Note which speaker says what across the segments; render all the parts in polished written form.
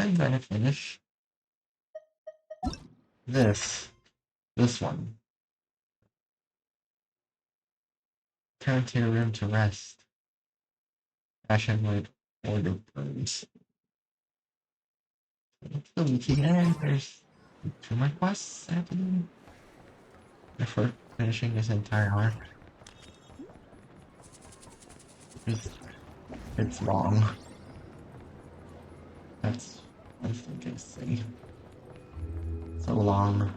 Speaker 1: I'm gonna finish this one. Turn to your room to rest. Passion would order burns. It's the weekend. There's 2 more quests happening before finishing this entire arc. It's, it's long. That's I think I say. So long.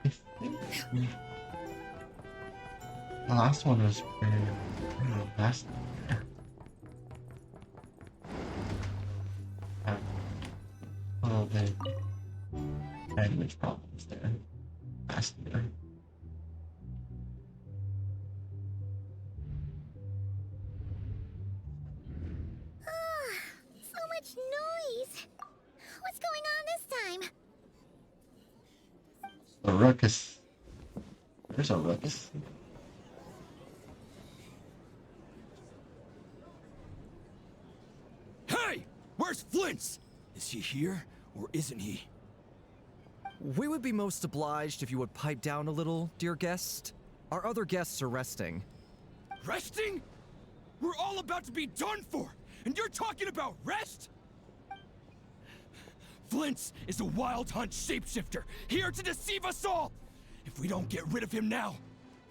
Speaker 1: I think the last one was pretty last year. A little bit language problems there last year.
Speaker 2: So much noise. What's going on this time?
Speaker 1: A ruckus. There's a ruckus.
Speaker 3: Hey! Where's Flint's? Is he here, or isn't he?
Speaker 4: We would be most obliged if you would pipe down a little, dear guest. Our other guests are resting.
Speaker 3: Resting? We're all about to be done for, and you're talking about rest? Flint's is a wild hunt shapeshifter, here to deceive us all! If we don't get rid of him now,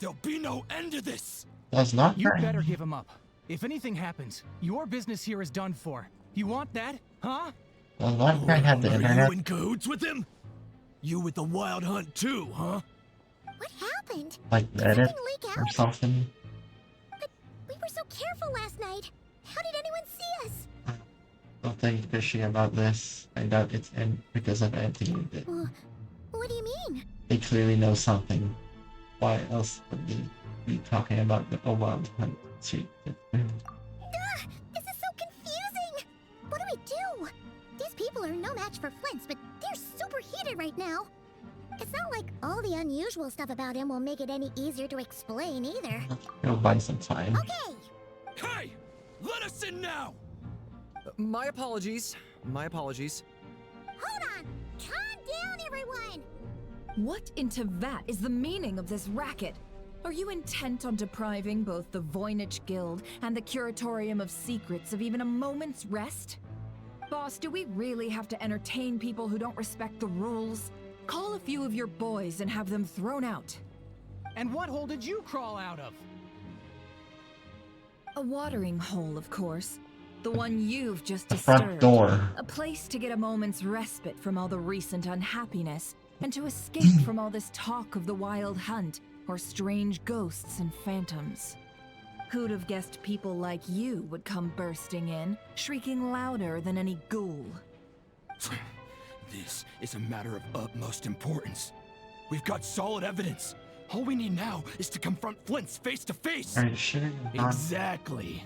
Speaker 3: there'll be no end to this!
Speaker 1: That's not
Speaker 5: You
Speaker 1: right.
Speaker 5: better give him up. If anything happens, your business here is done for. You want that, huh?
Speaker 1: Does that guy have the
Speaker 3: Are
Speaker 1: internet?
Speaker 3: you in cahoots with him? You with the wild hunt too, huh?
Speaker 2: What happened?
Speaker 1: Like
Speaker 2: Did
Speaker 1: Reddit
Speaker 2: something leak
Speaker 1: or
Speaker 2: out?
Speaker 1: something?
Speaker 2: But we were so careful last night. How did anyone see us?
Speaker 1: Something fishy about this. I doubt it's because of Anthony.
Speaker 2: What do you mean?
Speaker 1: They clearly know something. Why else would they be talking about the wild hunt?
Speaker 2: This is so confusing. What do we do? These people are no match for Flint's, but they're super heated right now. It's not like all the unusual stuff about him will make it any easier to explain either.
Speaker 1: It'll buy some time.
Speaker 2: Okay.
Speaker 3: Hey! Let us in now!
Speaker 4: My apologies. My apologies.
Speaker 2: Hold on. Calm down, everyone.
Speaker 6: What in Tevat is the meaning of this racket? Are you intent on depriving both the Voynich Guild and the Curatorium of Secrets of even a moment's rest? Boss, do we really have to entertain people who don't respect the rules? Call a few of your boys and have them thrown out.
Speaker 5: And what hole did you crawl out of?
Speaker 6: A watering hole, of course. The one you've just
Speaker 1: The front
Speaker 6: disturbed.
Speaker 1: door.
Speaker 6: A place to get a moment's respite from all the recent unhappiness, and to escape from all this talk of the wild hunt, or strange ghosts and phantoms. Who'd have guessed people like you would come bursting in, shrieking louder than any ghoul?
Speaker 3: This is a matter of utmost importance. We've got solid evidence. All we need now is to confront Flint's face to face.
Speaker 1: Are you sure you're not?
Speaker 3: Exactly.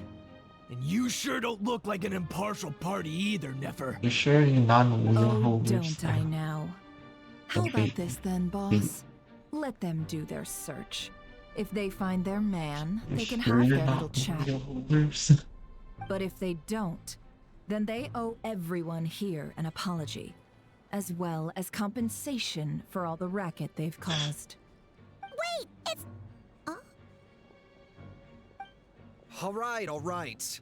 Speaker 3: And you sure don't look like an impartial party either, Nefer.
Speaker 1: You sure you're non-wheel
Speaker 6: Oh,
Speaker 1: holders?
Speaker 6: don't I now? How
Speaker 1: Okay.
Speaker 6: about this then, boss? Let them do their search. If they find their man,
Speaker 1: You
Speaker 6: they can
Speaker 1: sure
Speaker 6: have
Speaker 1: you're
Speaker 6: their little
Speaker 1: not
Speaker 6: chat.
Speaker 1: wheel holders?
Speaker 6: But if they don't, then they owe everyone here an apology, as well as compensation for all the racket they've caused.
Speaker 2: Wait, it's...
Speaker 4: All right.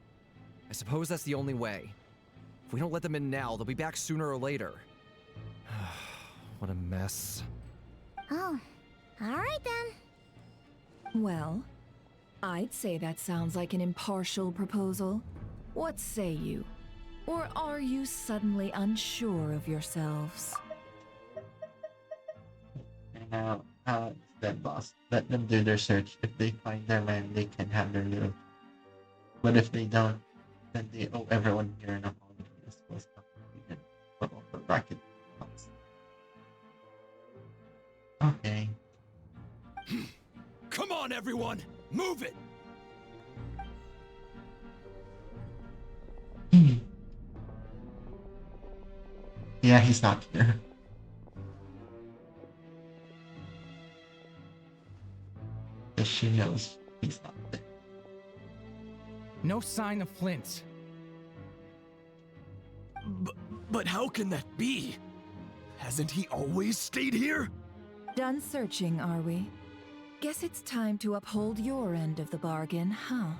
Speaker 4: I suppose that's the only way. If we don't let them in now, they'll be back sooner or later. What a mess.
Speaker 2: Oh, all right then.
Speaker 6: Well, I'd say that sounds like an impartial proposal. What say you? Or are you suddenly unsure of yourselves?
Speaker 1: Now, then boss, let them do their search. If they find their man, they can have their little. But if they don't, then they owe everyone here an apology as well as compensation for all the racket costs. Okay.
Speaker 3: Come on, everyone! Move it!
Speaker 1: Yeah, he's not here. she knows he's not there.
Speaker 5: No sign of Flint.
Speaker 3: But how can that be? Hasn't he always stayed here?
Speaker 6: Done searching, are we? Guess it's time to uphold your end of the bargain, huh?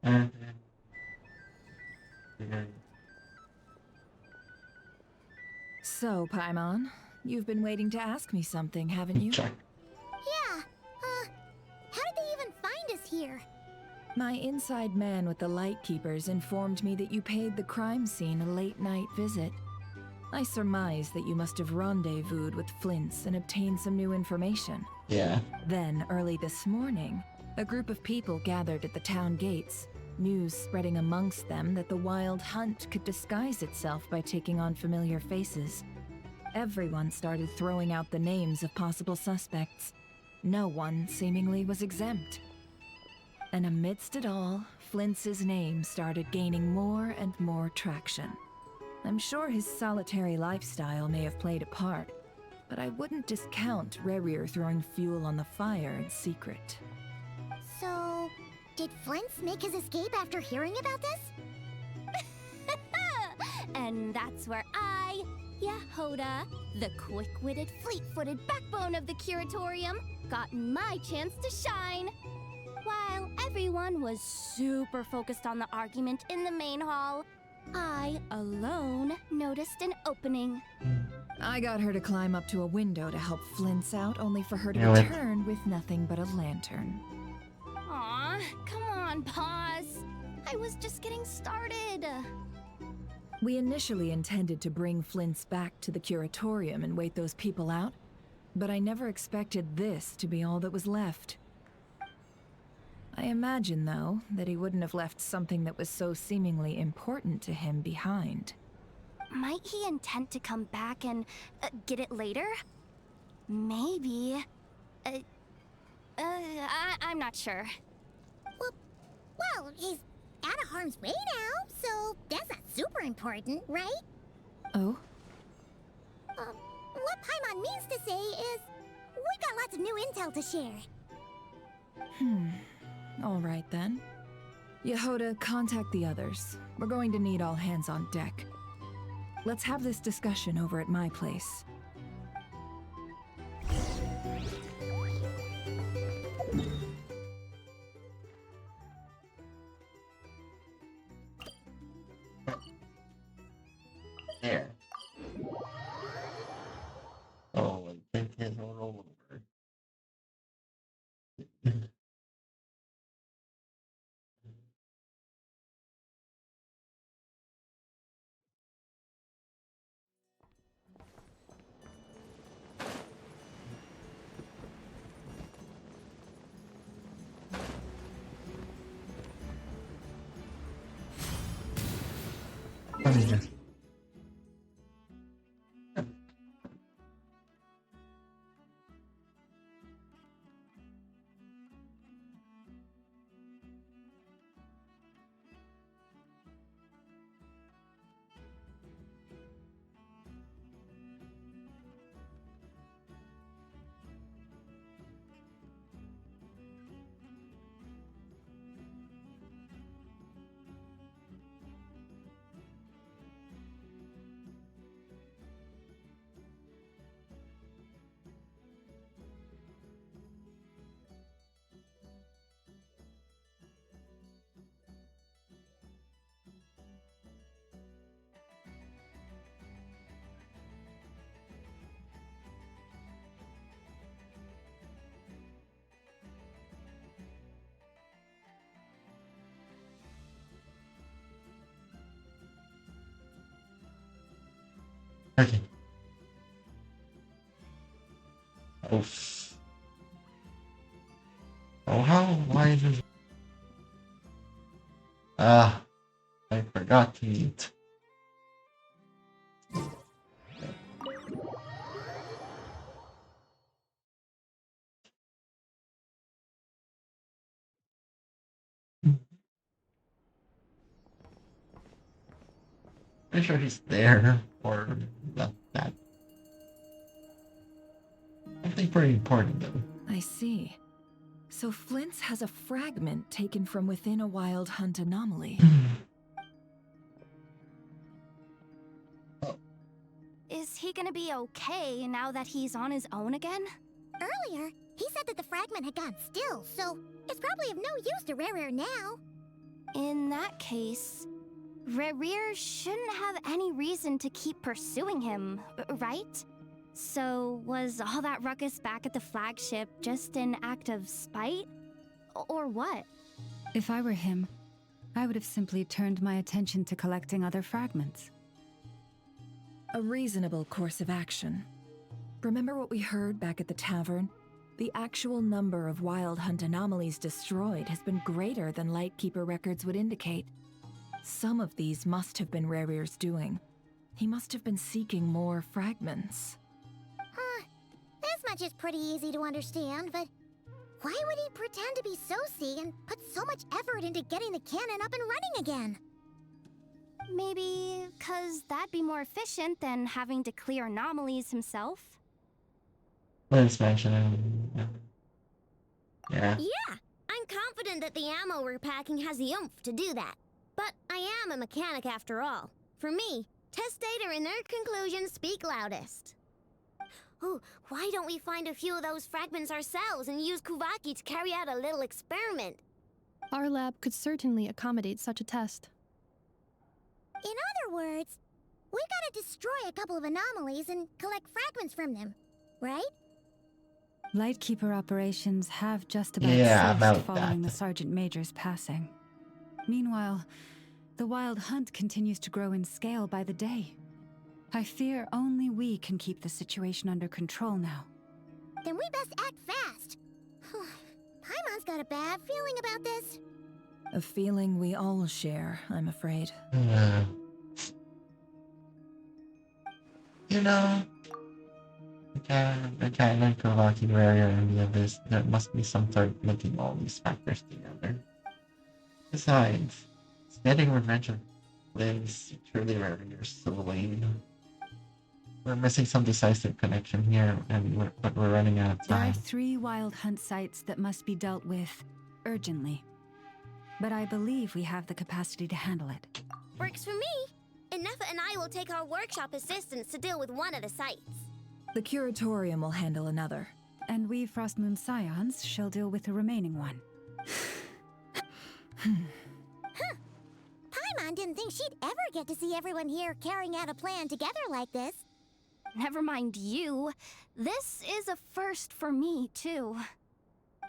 Speaker 1: And then
Speaker 6: So, Paimon, you've been waiting to ask me something, haven't you?
Speaker 1: check.
Speaker 2: Yeah, how did they even find us here?
Speaker 6: My inside man with the Lightkeepers informed me that you paid the crime scene a late-night visit. I surmise that you must have rendezvoused with Flint's and obtained some new information.
Speaker 1: Yeah.
Speaker 6: Then, early this morning, a group of people gathered at the town gates, news spreading amongst them that the Wild Hunt could disguise itself by taking on familiar faces. Everyone started throwing out the names of possible suspects. No one, seemingly, was exempt. And amidst it all, Flint's name started gaining more and more traction. I'm sure his solitary lifestyle may have played a part, but I wouldn't discount Rerir throwing fuel on the fire in secret.
Speaker 2: So, did Flint's make his escape after hearing about this? And that's where I, Yehoda, the quick-witted, fleet-footed backbone of the Curatorium, got my chance to shine. While everyone was super focused on the argument in the main hall, I alone noticed an opening.
Speaker 6: I got her to climb up to a window to help Flint's out, only for her to
Speaker 1: Knew it.
Speaker 6: return with nothing but a lantern.
Speaker 2: Aw, come on, pause. I was just getting started.
Speaker 6: We initially intended to bring Flint's back to the Curatorium and wait those people out, but I never expected this to be all that was left. I imagine, though, that he wouldn't have left something that was so seemingly important to him behind.
Speaker 2: Might he intend to come back and get it later? Maybe. I'm not sure. Well, he's out of harm's way now, so that's not super important, right?
Speaker 6: Oh?
Speaker 2: What Paimon means to say is, we got lots of new intel to share.
Speaker 6: All right, then. Yehoda, contact the others. We're going to need all hands on deck. Let's have this discussion over at my place.
Speaker 1: There. Oh, and think his all over. Let me just. Okay. Oh. Oh, how? Why is this? Ah, I forgot to eat. Pretty sure he's there or that. Something pretty important though.
Speaker 6: I see. So Flint's has a fragment taken from within a wild hunt anomaly.
Speaker 7: Is he gonna be okay now that he's on his own again?
Speaker 2: Earlier, he said that the fragment had gone still, so it's probably of no use to Rare now.
Speaker 7: In that case, Rerir shouldn't have any reason to keep pursuing him, right? So, was all that ruckus back at the flagship just an act of spite? Or what?
Speaker 8: If I were him, I would have simply turned my attention to collecting other fragments.
Speaker 6: A reasonable course of action. Remember what we heard back at the tavern? The actual number of wild hunt anomalies destroyed has been greater than Lightkeeper records would indicate. Some of these must have been Rerir's doing. He must have been seeking more fragments.
Speaker 2: This much is pretty easy to understand, but why would he pretend to be Soci and put so much effort into getting the cannon up and running again?
Speaker 7: Maybe 'cause that'd be more efficient than having to clear anomalies himself?
Speaker 1: Let's mention it. Yeah.
Speaker 2: Yeah, I'm confident that the ammo we're packing has the oomph to do that. But I am a mechanic after all. For me, test data and their conclusions speak loudest. Ooh, why don't we find a few of those fragments ourselves and use Kuvaki to carry out a little experiment?
Speaker 9: Our lab could certainly accommodate such a test.
Speaker 2: In other words, we gotta destroy a couple of anomalies and collect fragments from them, right?
Speaker 8: Lightkeeper operations have just about
Speaker 1: Yeah,
Speaker 8: ceased
Speaker 1: about
Speaker 8: following
Speaker 1: that.
Speaker 8: the Sergeant Major's passing. Meanwhile, the wild hunt continues to grow in scale by the day. I fear only we can keep the situation under control now.
Speaker 2: Then we best act fast. Paimon's got a bad feeling about this.
Speaker 6: A feeling we all share, I'm afraid.
Speaker 1: You know, the cannon, Kawaki, Rare, and the others, there must be some sort of linking all these factors together. Besides, it's getting revenge on Lynn's truly Rare you're so lame. We're missing some decisive connection here, and we're running out of
Speaker 8: There are
Speaker 1: time.
Speaker 8: 3 wild hunt sites that must be dealt with urgently. But I believe we have the capacity to handle it.
Speaker 2: Works for me. And Neffa and I will take our workshop assistants to deal with one of the sites.
Speaker 6: The Curatorium will handle another.
Speaker 8: And we Frostmoon Scions shall deal with the remaining one.
Speaker 2: Paimon didn't think she'd ever get to see everyone here carrying out a plan together like this.
Speaker 7: Never mind you. This is a first for me, too.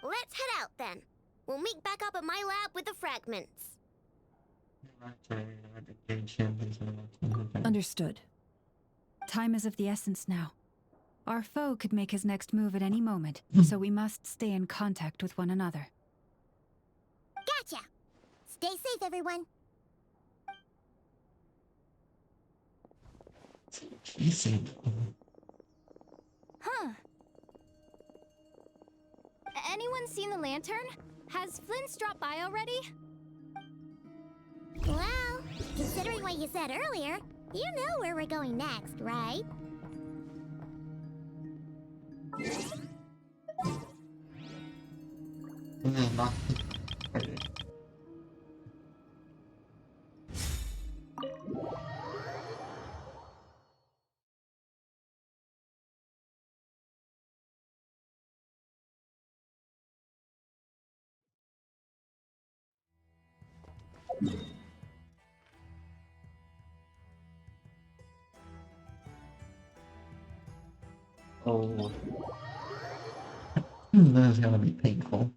Speaker 2: Let's head out then. We'll meet back up at my lab with the fragments.
Speaker 6: Understood.
Speaker 8: Time is of the essence now. Our foe could make his next move at any moment, so we must stay in contact with one another.
Speaker 2: Gotcha! Stay safe, everyone.
Speaker 1: Easy.
Speaker 7: Huh. Anyone seen the lantern? Has Flint's dropped by already?
Speaker 2: Well, considering what you said earlier, you know where we're going next, right?
Speaker 1: This is not. Oh. This is gonna be painful.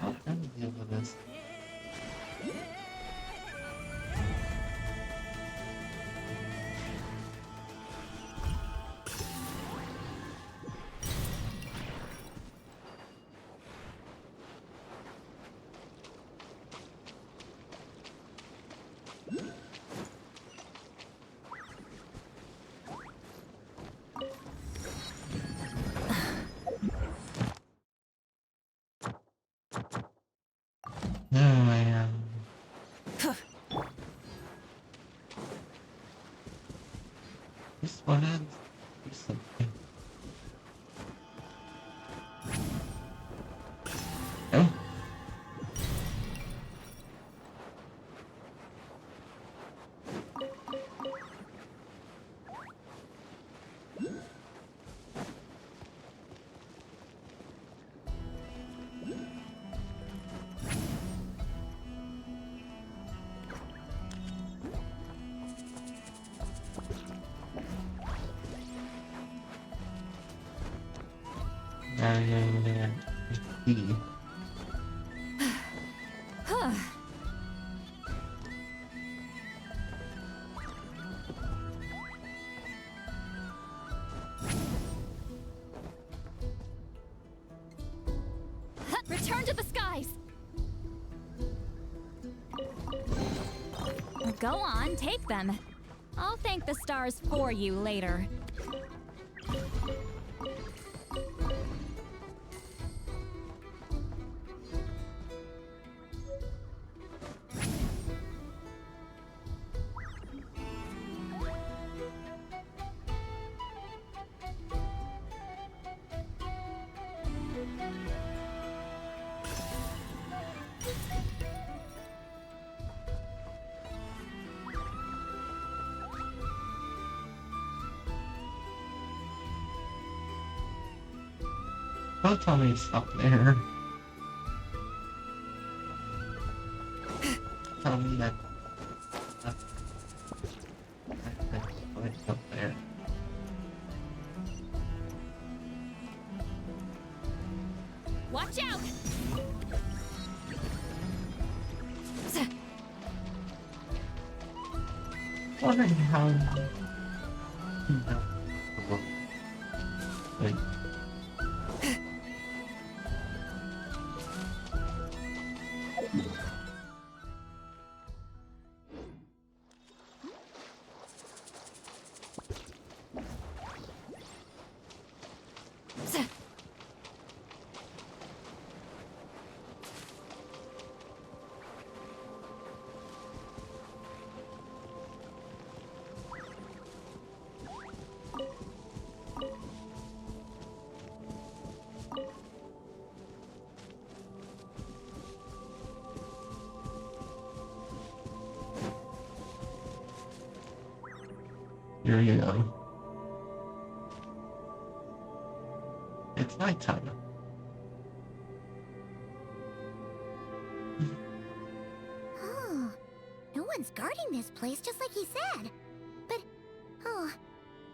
Speaker 1: How can we deal with this? This one has something. Oh. See.
Speaker 7: Return to the skies! Go on, take them. I'll thank the stars for you later.
Speaker 1: Don't tell me it's up there. Tell me that it's up there.
Speaker 7: Watch out!
Speaker 1: Wondering how like here you go. It's nighttime.
Speaker 2: Oh, no one's guarding this place just like he said. But, oh,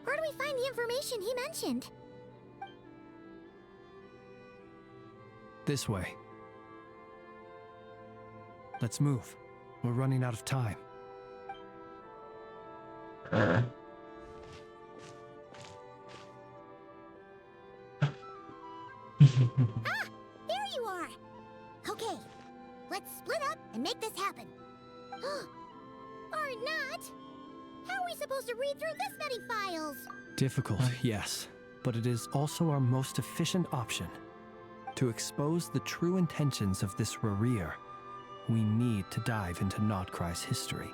Speaker 2: where do we find the information he mentioned?
Speaker 4: This way. Let's move. We're running out of time.
Speaker 2: Ah! There you are! Okay, let's split up and make this happen. Or not! How are we supposed to read through this many files?
Speaker 4: Difficult, yes, but it is also our most efficient option. To expose the true intentions of this Rarir, we need to dive into Notcry's history.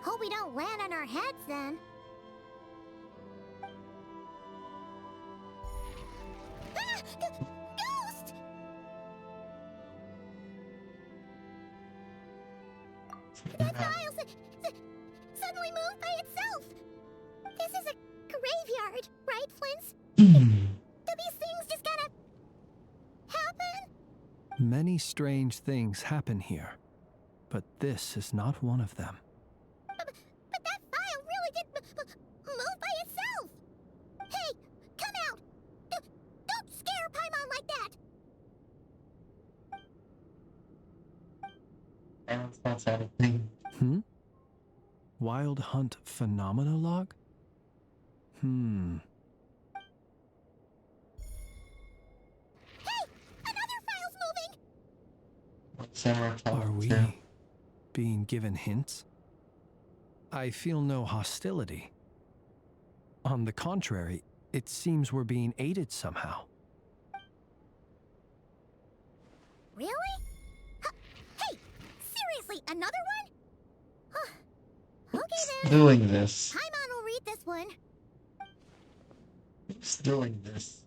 Speaker 2: Hope we don't land on our heads then. Ah! Ghost! That file suddenly moved by itself. This is a graveyard, right, Flint's? Do these things just kind of happen?
Speaker 4: Many strange things happen here, but this is not one of them.
Speaker 2: But that file really did move by itself! Hey, come out! Don't scare Paimon like that!
Speaker 1: That's anything.
Speaker 4: Wild Hunt Phenomenologue?
Speaker 2: Hey! Another file's moving!
Speaker 4: Are we being given hints? I feel no hostility. On the contrary, it seems we're being aided somehow.
Speaker 2: Really? Hey! Seriously, another one? Okay then.
Speaker 1: Doing this.
Speaker 2: Paimon
Speaker 1: keeps doing this.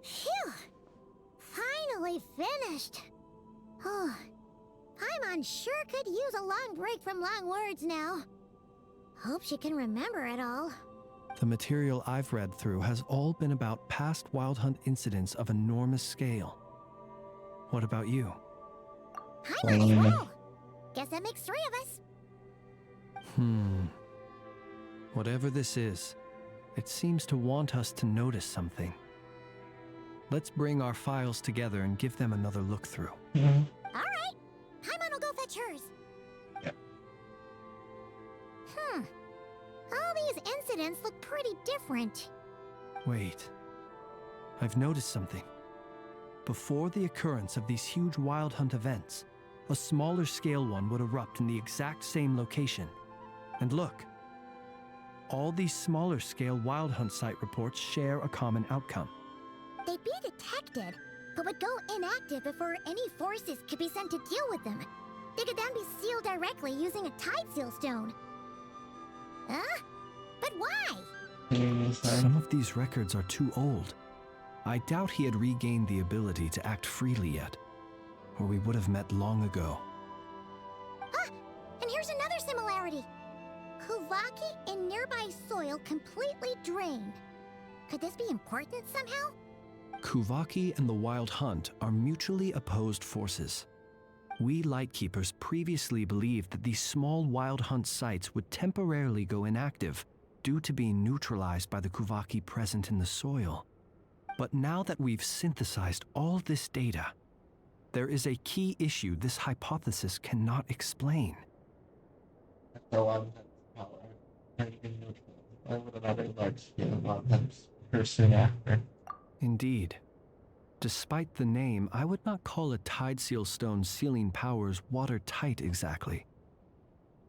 Speaker 2: Phew! Finally finished. Oh, Paimon sure could use a long break from long words now. Hope she can remember it all.
Speaker 10: The material I've read through has all been about past Wild Hunt incidents of enormous scale. What about you?
Speaker 2: Paimon as well. Guess that makes 3 of us.
Speaker 10: Whatever this is, it seems to want us to notice something. Let's bring our files together and give them another look through.
Speaker 2: Alright. Paimon will go fetch hers.
Speaker 1: Yep.
Speaker 2: All these incidents look pretty different.
Speaker 10: Wait. I've noticed something. Before the occurrence of these huge Wild Hunt events, a smaller scale one would erupt in the exact same location. And look. All these smaller scale Wild Hunt site reports share a common outcome.
Speaker 2: They'd be detected, but would go inactive before any forces could be sent to deal with them. They could then be sealed directly using a tide seal stone. Huh? But why?
Speaker 10: Some of these records are too old. I doubt he had regained the ability to act freely yet, or we would have met long ago.
Speaker 2: Ah! And here's another similarity. Kuvaki in nearby soil completely drained. Could this be important somehow?
Speaker 10: Kuvaki and the Wild Hunt are mutually opposed forces. We Lightkeepers previously believed that these small Wild Hunt sites would temporarily go inactive due to being neutralized by the Kuvaki present in the soil. But now that we've synthesized all this data, there is a key issue this hypothesis cannot explain.
Speaker 1: The one that's power turning neutral, or with another large scale Wild Hunt soon after.
Speaker 10: Indeed. Despite the name, I would not call a tide seal stone sealing powers watertight exactly.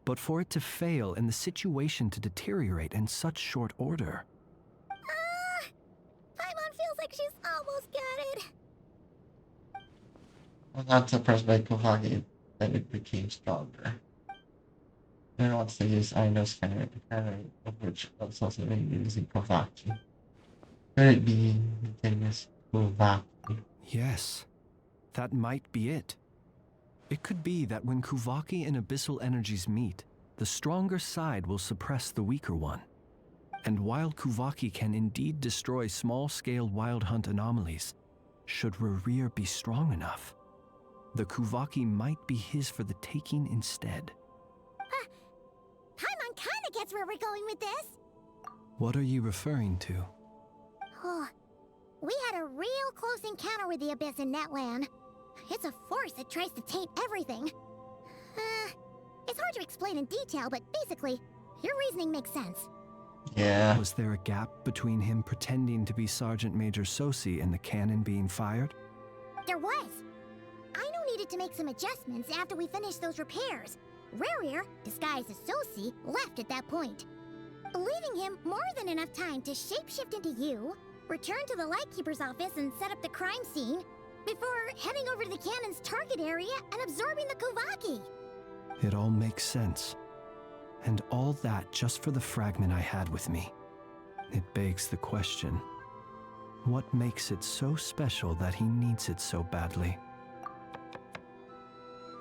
Speaker 10: But for it to fail and the situation to deteriorate in such short order.
Speaker 2: Paimon feels like she's almost got it.
Speaker 1: I'm not surprised by Kuvaki that it became stronger. And once they use Aino's scanner to counter, of which was also been using Kuvaki. Could it be the famous Kuvaki?
Speaker 10: Yes, that might be it. It could be that when Kuvaki and Abyssal energies meet, the stronger side will suppress the weaker one. And while Kuvaki can indeed destroy small-scale Wild Hunt anomalies, should Rerir be strong enough, the Kuvaki might be his for the taking instead.
Speaker 2: Paimon kinda gets where we're going with this.
Speaker 10: What are you referring to?
Speaker 2: Oh, we had a real close encounter with the Abyss in Netland. It's a force that tries to taint everything. It's hard to explain in detail, but basically, your reasoning makes sense.
Speaker 1: Yeah.
Speaker 10: Was there a gap between him pretending to be Sergeant Major Sosi and the cannon being fired?
Speaker 2: There was. Aino needed to make some adjustments after we finished those repairs. Rerir, disguised as Sosi, left at that point, leaving him more than enough time to shapeshift into you, return to the Lightkeeper's office and set up the crime scene, before heading over to the cannon's target area and absorbing the Kuvaki.
Speaker 10: It all makes sense. And all that just for the fragment I had with me. It begs the question, what makes it so special that he needs it so badly?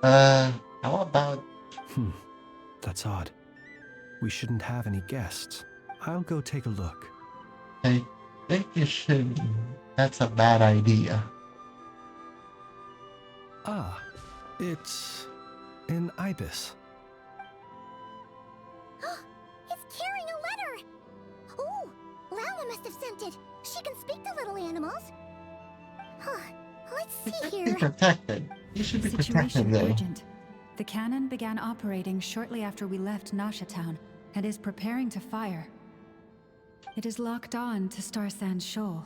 Speaker 1: How about...
Speaker 10: That's odd. We shouldn't have any guests. I'll go take a look.
Speaker 1: I think you should... That's a bad idea.
Speaker 10: Ah, it's... an ibis.
Speaker 2: It's carrying a letter! Ooh, Lala must have sent it. She can speak to little animals. Let's see
Speaker 1: Be
Speaker 2: here.
Speaker 1: protected. You should be protected
Speaker 8: Situation
Speaker 1: though.
Speaker 8: urgent. The cannon began operating shortly after we left Nasha Town and is preparing to fire. It is locked on to Star Sand Shoal.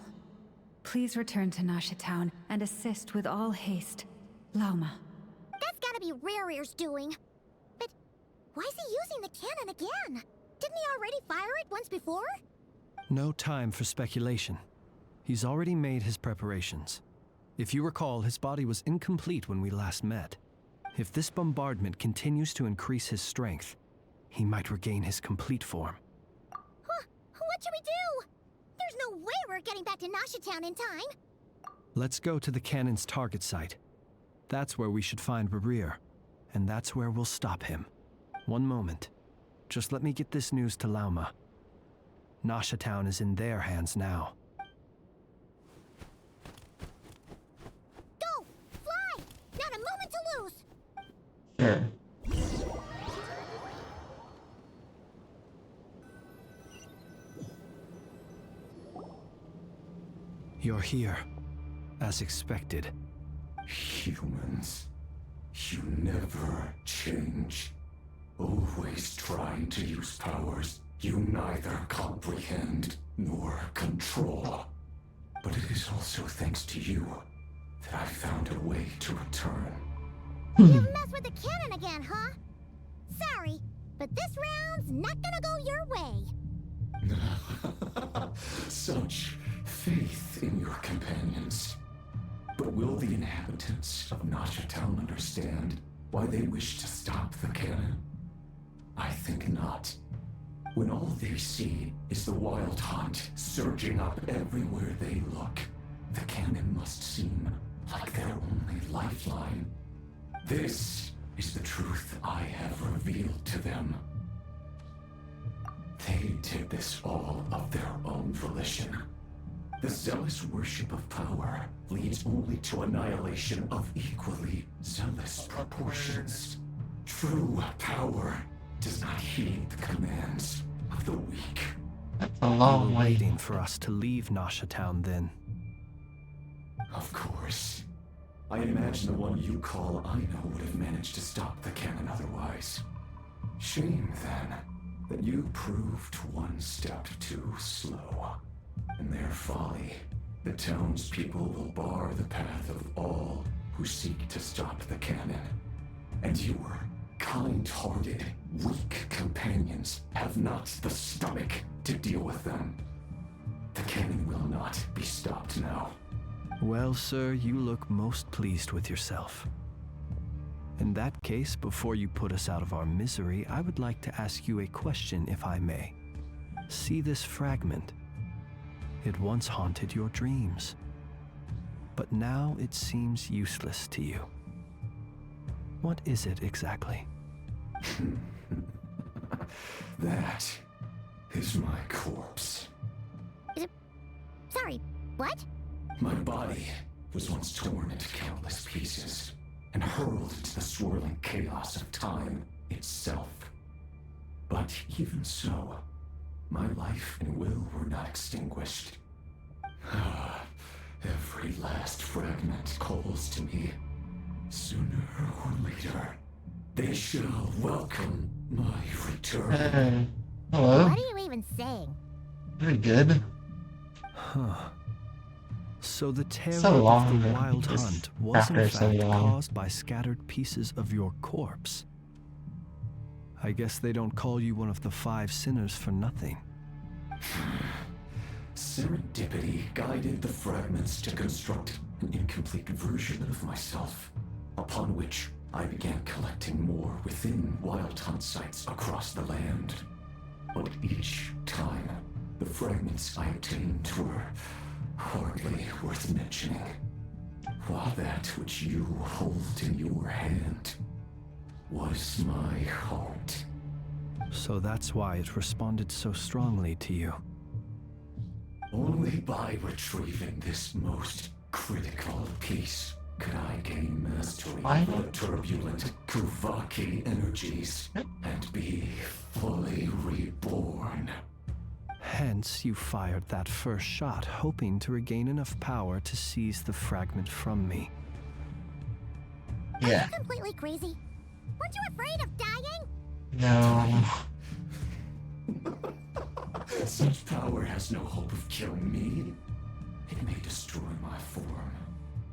Speaker 8: Please return to Nasha Town and assist with all haste. Lauma.
Speaker 2: That's gotta be Rerir's doing. But why is he using the cannon again? Didn't he already fire it once before?
Speaker 10: No time for speculation. He's already made his preparations. If you recall, his body was incomplete when we last met. If this bombardment continues to increase his strength, he might regain his complete form.
Speaker 2: Huh, what should we do? There's no way we're getting back to Nashatown in time.
Speaker 10: Let's go to the cannon's target site. That's where we should find Rerir, and that's where we'll stop him. One moment. Just let me get this news to Lauma. Nashatown is in their hands now.
Speaker 2: Go! Fly! Not a moment to lose!
Speaker 1: Sure.
Speaker 10: You're here, as expected.
Speaker 11: Humans, you never change. Always trying to use powers you neither comprehend nor control. But it is also thanks to you that I found a way to return.
Speaker 2: You messed with the cannon again, huh? Sorry, but this round's not gonna go your way.
Speaker 11: Such faith in your companions. But will the inhabitants of Nashatown understand why they wish to stop the cannon? I think not. When all they see is the wild hunt surging up everywhere they look, the cannon must seem like their only lifeline. This is the truth I have revealed to them. They did this all of their own volition. The zealous worship of power leads only to annihilation of equally zealous proportions. True power does not heed the commands of the weak.
Speaker 1: That's a long way.
Speaker 10: Waiting for us to leave Nashatown then.
Speaker 11: Of course. I imagine the one you call Aina would have managed to stop the cannon otherwise. Shame, then, that you proved one step too slow. In their folly, the townspeople will bar the path of all who seek to stop the cannon. And your kind-hearted, weak companions have not the stomach to deal with them. The cannon will not be stopped now.
Speaker 10: Well, sir, you look most pleased with yourself. In that case, before you put us out of our misery, I would like to ask you a question, if I may. See this fragment? It once haunted your dreams, but now it seems useless to you. What is it exactly?
Speaker 11: That is my corpse.
Speaker 2: Sorry, what?
Speaker 11: My body was once torn into countless pieces and hurled into the swirling chaos of time itself. But even so, my life and will were not extinguished. Every last fragment calls to me. Sooner or later, they shall welcome my return.
Speaker 1: Hey. Hello?
Speaker 2: What are you even saying?
Speaker 1: Very good.
Speaker 10: Huh. So the terror
Speaker 1: So
Speaker 10: of
Speaker 1: long,
Speaker 10: the wild
Speaker 1: just
Speaker 10: hunt was in
Speaker 1: after so
Speaker 10: fact
Speaker 1: long.
Speaker 10: caused by scattered pieces of your corpse. I guess they don't call you one of the 5 sinners for nothing.
Speaker 11: Serendipity guided the fragments to construct an incomplete version of myself, upon which I began collecting more within wild hunt sites across the land. But each time, the fragments I obtained were hardly worth mentioning, while that which you hold in your hand was my heart.
Speaker 10: So that's why it responded so strongly to you.
Speaker 11: Only by retrieving this most critical piece could I gain mastery
Speaker 1: Why?
Speaker 11: of the turbulent Kuvaki energies and be fully reborn.
Speaker 10: Hence, you fired that first shot, hoping to regain enough power to seize the fragment from me.
Speaker 2: Are
Speaker 1: Yeah.
Speaker 2: you completely crazy? Weren't you afraid of dying?
Speaker 1: No.
Speaker 11: Such power has no hope of killing me. It may destroy my form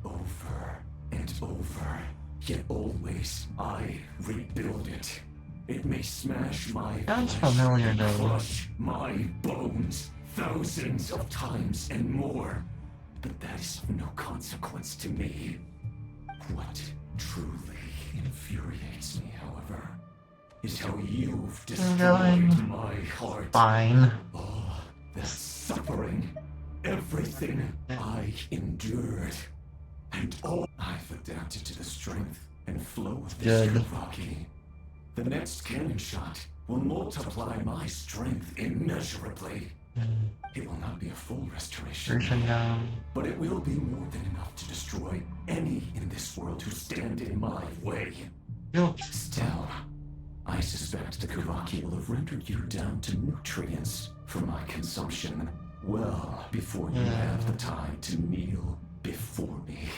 Speaker 11: over and over, yet always I rebuild it. It may smash my
Speaker 1: Sounds
Speaker 11: flesh
Speaker 1: familiar,
Speaker 11: and
Speaker 1: though.
Speaker 11: crush my bones thousands of times and more. But that is of no consequence to me. What truly infuriates me, however, is how you've destroyed my heart.
Speaker 1: Fine.
Speaker 11: All that suffering, everything I endured, and all I've adapted to the strength and flow of this Kavaki. The next cannon shot will multiply my strength immeasurably. It will not be a full restoration, but it will be more than enough to destroy any in this world who stand in my way. Still, I suspect the Kavaki will have rendered you down to nutrients for my consumption well before you have the time to kneel before me.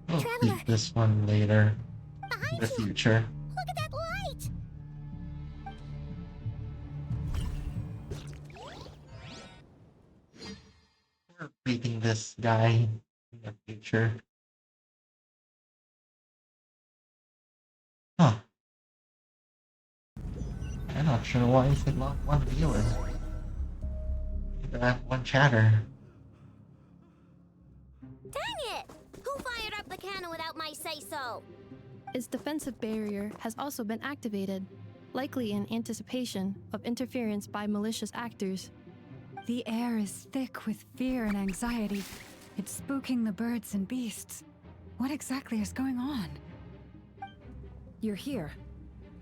Speaker 1: I'll keep this one later. In the future.
Speaker 2: Look at that light!
Speaker 1: We're beating this guy in the future. Huh. I'm not sure why he said lock one viewer. Either have one chatter.
Speaker 2: Dang it! Who fired up the cannon without my say-so?
Speaker 9: Its defensive barrier has also been activated, likely in anticipation of interference by malicious actors.
Speaker 8: The air is thick with fear and anxiety. It's spooking the birds and beasts. What exactly is going on?
Speaker 6: You're here.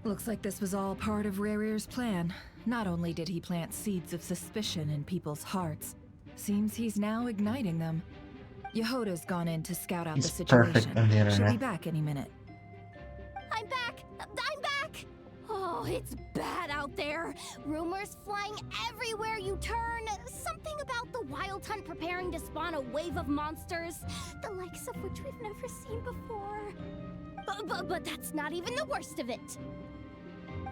Speaker 6: Looks like this was all part of Rarear's plan. Not only did he plant seeds of suspicion in people's hearts, seems he's now igniting them. Yehoda's gone in to scout out the situation. She'll be back any minute.
Speaker 7: I'm back! I'm back! Oh, it's bad out there. Rumors flying everywhere you turn. Something about the Wild Hunt preparing to spawn a wave of monsters, the likes of which we've never seen before. But that's not even the worst of it.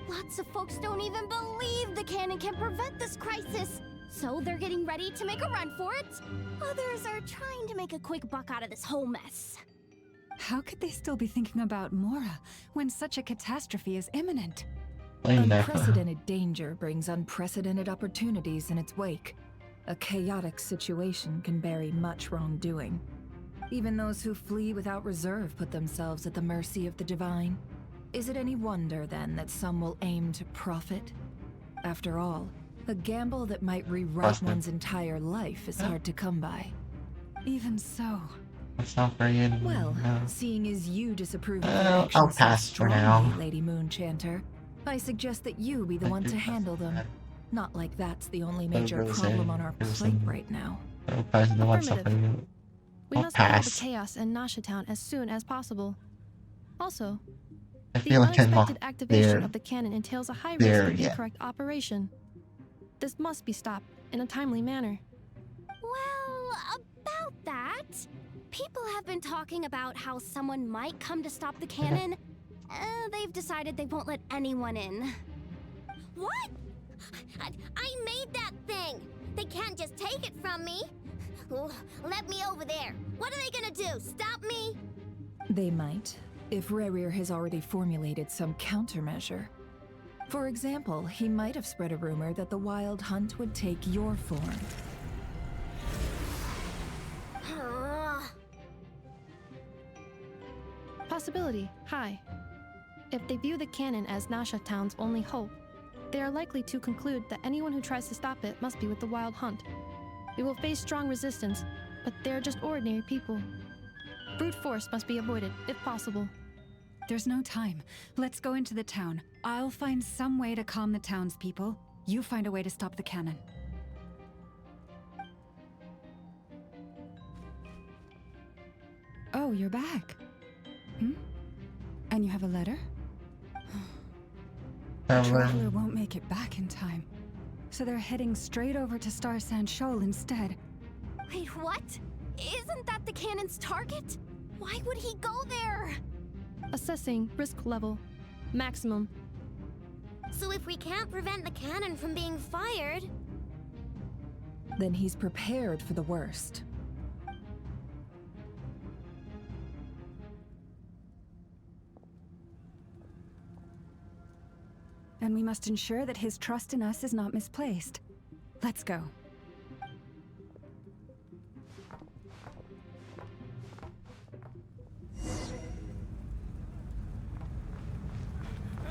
Speaker 7: Lots of folks don't even believe the cannon can prevent this crisis, so they're getting ready to make a run for it. Others are trying to make a quick buck out of this whole mess.
Speaker 8: How could they still be thinking about Mora when such a catastrophe is imminent?
Speaker 6: Unprecedented danger brings unprecedented opportunities in its wake. A chaotic situation can bury much wrongdoing. Even those who flee without reserve put themselves at the mercy of the divine. Is it any wonder, then, that some will aim to profit? After all, a gamble that might rewrite one's entire life is hard to come by.
Speaker 8: Even so.
Speaker 1: That's not for you.
Speaker 6: Well, seeing as you disapprove of
Speaker 1: I'll
Speaker 6: actions
Speaker 1: pass
Speaker 6: so
Speaker 1: for
Speaker 6: strongly,
Speaker 1: now.
Speaker 6: Lady Moonchanter, I suggest that you be the one to handle them. Not like that's the only major problem on our plate right now.
Speaker 9: Affirmative. We
Speaker 1: I'll
Speaker 9: must quell the
Speaker 1: pass.
Speaker 9: chaos in Nasha Town as soon as possible. Also,
Speaker 1: I
Speaker 9: the
Speaker 1: feel like I'm
Speaker 9: unexpected
Speaker 1: not
Speaker 9: activation
Speaker 1: there.
Speaker 9: of the cannon entails a high
Speaker 1: There
Speaker 9: risk of
Speaker 1: yet.
Speaker 9: incorrect operation. This must be stopped in a timely manner.
Speaker 7: Well, about that, people have been talking about how someone might come to stop the cannon. They've decided they won't let anyone in.
Speaker 2: What? I made that thing! They can't just take it from me! Let me over there! What are they gonna do? Stop me?
Speaker 6: They might, if Rarear has already formulated some countermeasure. For example, he might have spread a rumor that the Wild Hunt would take your form.
Speaker 9: Possibility high. If they view the cannon as Nasha Town's only hope, they are likely to conclude that anyone who tries to stop it must be with the Wild Hunt. We will face strong resistance, but they are just ordinary people. Brute force must be avoided, if possible.
Speaker 8: There's no time. Let's go into the town. I'll find some way to calm the townspeople. You find a way to stop the cannon. Oh, you're back. And you have a letter? The traveler won't make it back in time. So they're heading straight over to Star Sand Shoal instead.
Speaker 7: Wait, what? Isn't that the cannon's target? Why would he go there?
Speaker 9: Assessing risk level. Maximum.
Speaker 2: So if we can't prevent the cannon from being fired...
Speaker 6: Then he's prepared for the worst.
Speaker 8: and we must ensure that his trust in us is not misplaced. Let's go.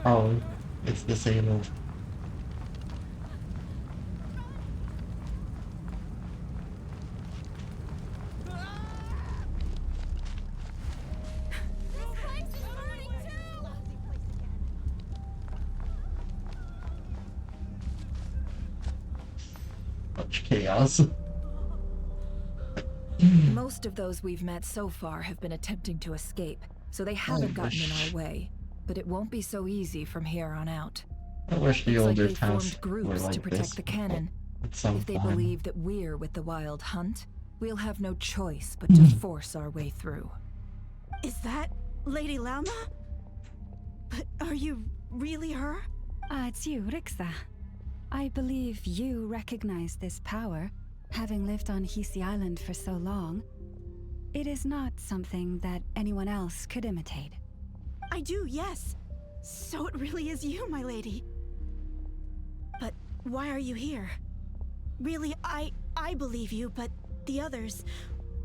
Speaker 1: Oh, it's the same old. Much chaos.
Speaker 6: Most of those we've met so far have been attempting to escape, so they haven't gotten in our way. But it won't be so easy from here on out.
Speaker 1: I wish the
Speaker 6: Looks like
Speaker 1: older
Speaker 6: they
Speaker 1: towns
Speaker 6: formed
Speaker 1: were
Speaker 6: groups
Speaker 1: like
Speaker 6: to protect
Speaker 1: this.
Speaker 6: the cannon.
Speaker 1: It's so
Speaker 6: If they
Speaker 1: fun.
Speaker 6: believe that we're with the Wild Hunt, we'll have no choice but to force our way through.
Speaker 12: Is that Lady Lama? But are you really her?
Speaker 8: It's you, Rixa. I believe you recognize this power, having lived on Hisi Island for so long. It is not something that anyone else could imitate.
Speaker 12: I do, yes. So it really is you, my lady. But why are you here? Really, I believe you, but the others,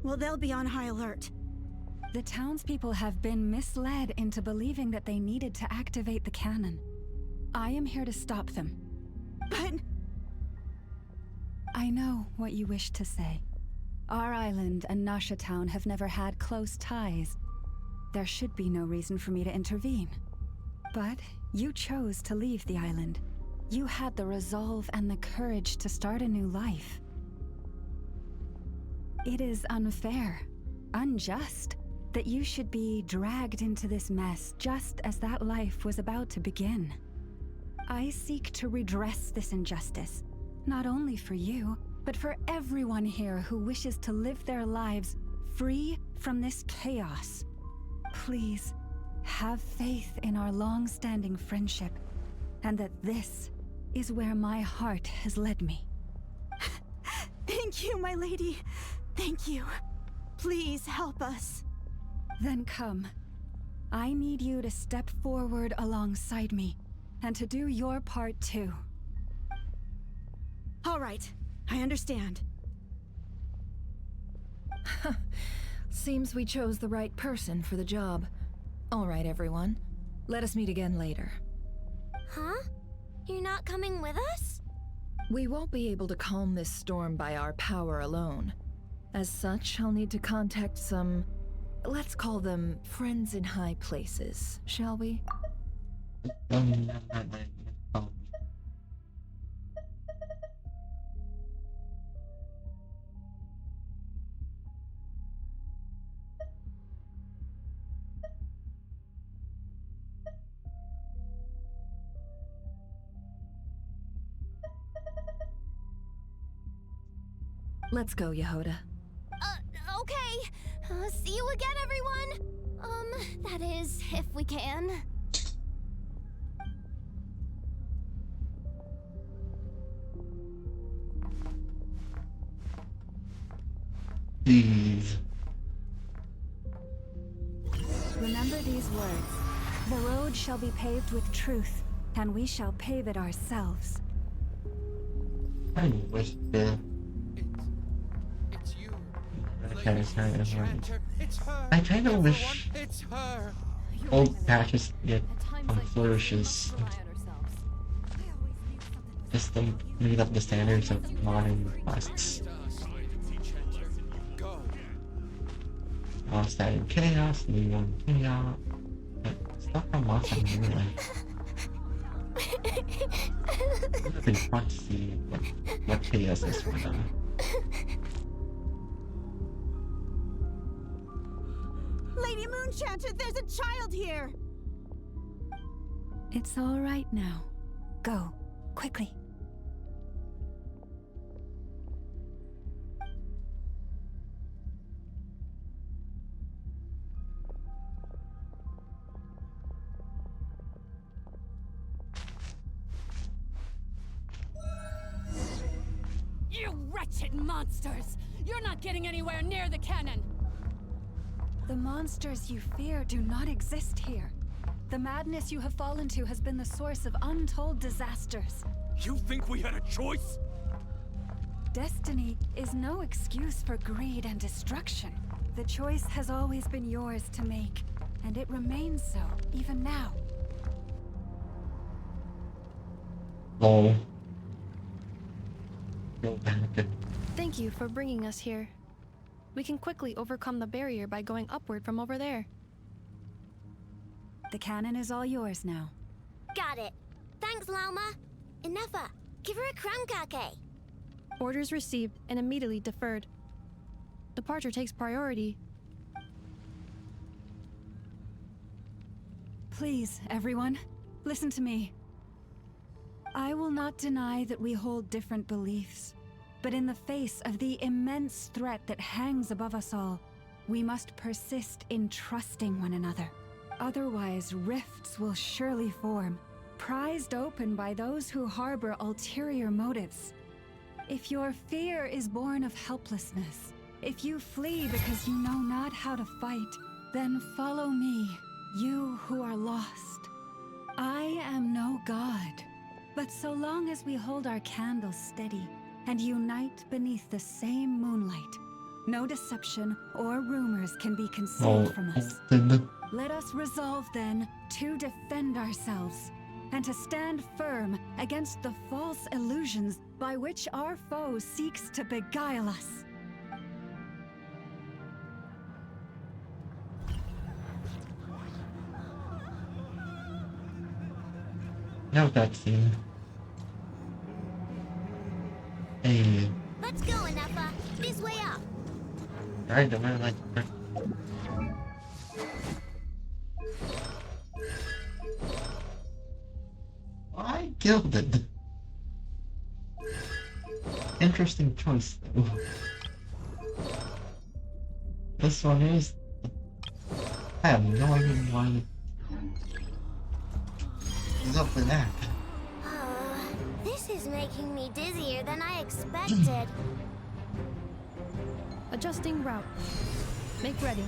Speaker 12: well, they'll be on high alert.
Speaker 8: The townspeople have been misled into believing that they needed to activate the cannon. I am here to stop them.
Speaker 12: But...
Speaker 8: I know what you wish to say. Our island and Nasha Town have never had close ties. There should be no reason for me to intervene. But you chose to leave the island. You had the resolve and the courage to start a new life. It is unfair, unjust, that you should be dragged into this mess just as that life was about to begin. I seek to redress this injustice, not only for you, but for everyone here who wishes to live their lives free from this chaos. Please, have faith in our long-standing friendship, and that this is where my heart has led me.
Speaker 12: Thank you, my lady. Thank you. Please help us.
Speaker 8: Then come. I need you to step forward alongside me, and to do your part too.
Speaker 12: All right, I understand.
Speaker 6: Seems we chose the right person for the job. All right, everyone. Let us meet again later.
Speaker 2: Huh? You're not coming with us?
Speaker 6: We won't be able to calm this storm by our power alone. As such, I'll need to contact some... let's call them friends in high places, shall we? Let's go, Yehoda.
Speaker 2: Okay. See you again, everyone. That is, if we can.
Speaker 1: Please.
Speaker 8: Remember these words. The road shall be paved with truth, and we shall pave it ourselves.
Speaker 1: I wish the
Speaker 3: It's you.
Speaker 1: It's I kind of wish old patches get some flourishes just to meet up the standards of modern quests. Monster in chaos, new one chaos. Stuff from Monster in real life. It would have been fun to see what chaos is for them.
Speaker 12: Lady Moonchanter, there's a child here!
Speaker 8: It's all right now. Go, quickly.
Speaker 13: You wretched monsters! You're not getting anywhere near the cannon!
Speaker 8: The monsters you fear do not exist here. The madness you have fallen to has been the source of untold disasters.
Speaker 3: You think we had a choice?
Speaker 8: Destiny is no excuse for greed and destruction. The choice has always been yours to make, and it remains so, even now.
Speaker 1: Lol. Go back.
Speaker 9: Thank you for bringing us here. We can quickly overcome the barrier by going upward from over there.
Speaker 8: The cannon is all yours now.
Speaker 2: Got it. Thanks, Lauma. Enough. Give her a crunkake.
Speaker 9: Orders received and immediately deferred. Departure takes priority.
Speaker 8: Please, everyone, listen to me. I will not deny that we hold different beliefs, but in the face of the immense threat that hangs above us all, we must persist in trusting one another. Otherwise, rifts will surely form, prized open by those who harbor ulterior motives. If your fear is born of helplessness, if you flee because you know not how to fight, then follow me, you who are lost. I am no god, but so long as we hold our candles steady and unite beneath the same moonlight, no deception or rumors can be concealed from us. Let us resolve then to defend ourselves and to stand firm against the false illusions by which our foe seeks to beguile us.
Speaker 1: No cutscene. Hey.
Speaker 2: Let's go, Anafa. This way up.
Speaker 1: Alright, the man like. I killed it. Interesting choice, though. This one is. I have no idea why. He's up with that.
Speaker 2: This is making me dizzier than I expected.
Speaker 9: Adjusting route. Make ready.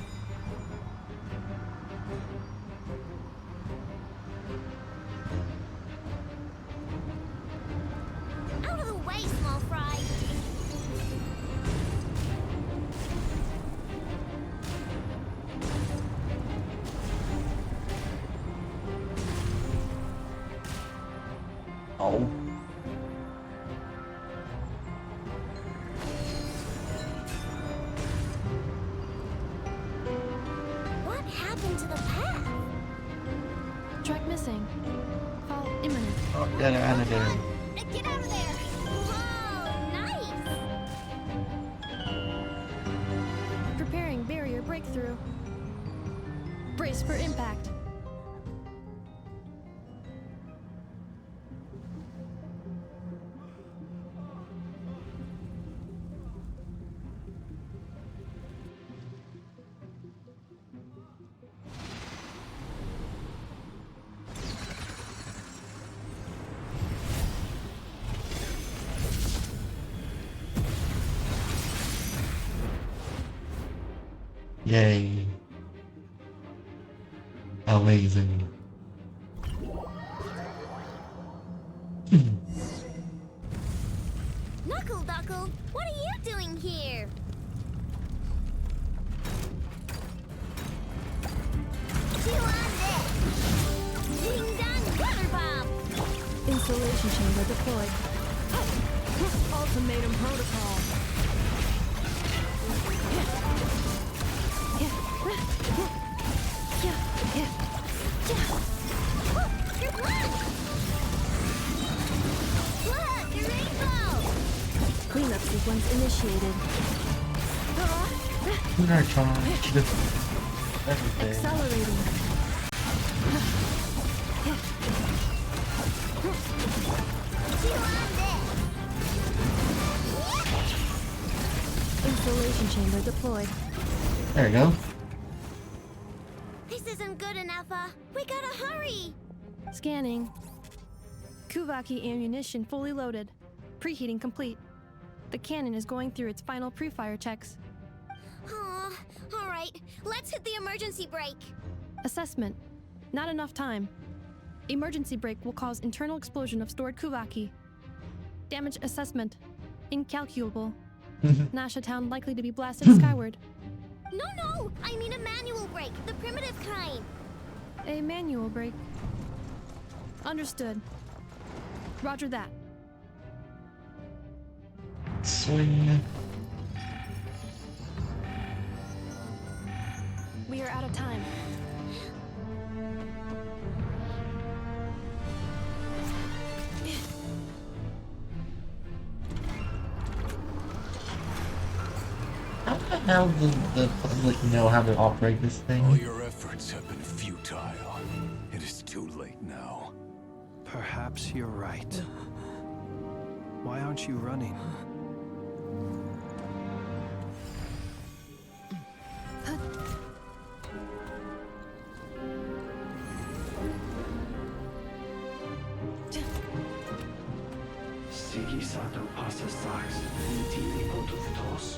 Speaker 2: Out of the way, small fry.
Speaker 1: Oh.
Speaker 2: What happened to the path?
Speaker 9: Track missing. Fall imminent.
Speaker 1: Oh, yeah, they're out of there.
Speaker 2: Get out of there! Whoa, nice!
Speaker 9: Preparing barrier breakthrough. Brace for impact.
Speaker 1: Yay. Amazing.
Speaker 2: Knuckle Duckle, what are you doing here? Chew on this! Ding dong water bomb!
Speaker 9: Installation chamber deployed. Ultimatum protocol.
Speaker 2: Good luck! Look, a rainbow!
Speaker 9: Cleanup sequence initiated.
Speaker 1: Lunar charge. Everything.
Speaker 9: Accelerating.
Speaker 2: Chew on this!
Speaker 9: Installation chamber deployed.
Speaker 1: There we go.
Speaker 2: This isn't good enough, we gotta hurry!
Speaker 9: Scanning. Kuvaki ammunition fully loaded. Preheating complete. The cannon is going through its final pre-fire checks.
Speaker 2: Alright, let's hit the emergency brake.
Speaker 9: Assessment. Not enough time. Emergency brake will cause internal explosion of stored Kuvaki. Damage assessment. Incalculable. Nasha Town likely to be blasted skyward.
Speaker 2: No! I mean a manual brake, the primitive kind.
Speaker 9: A manual brake. Understood. Roger that.
Speaker 1: Swing.
Speaker 9: We are out of time.
Speaker 1: How the hell did the public know how to operate this thing?
Speaker 11: All your efforts have been futile. It is too late now.
Speaker 10: Perhaps you're right. Why aren't you running?
Speaker 11: Sigisato passa sax, niti ipotuthos.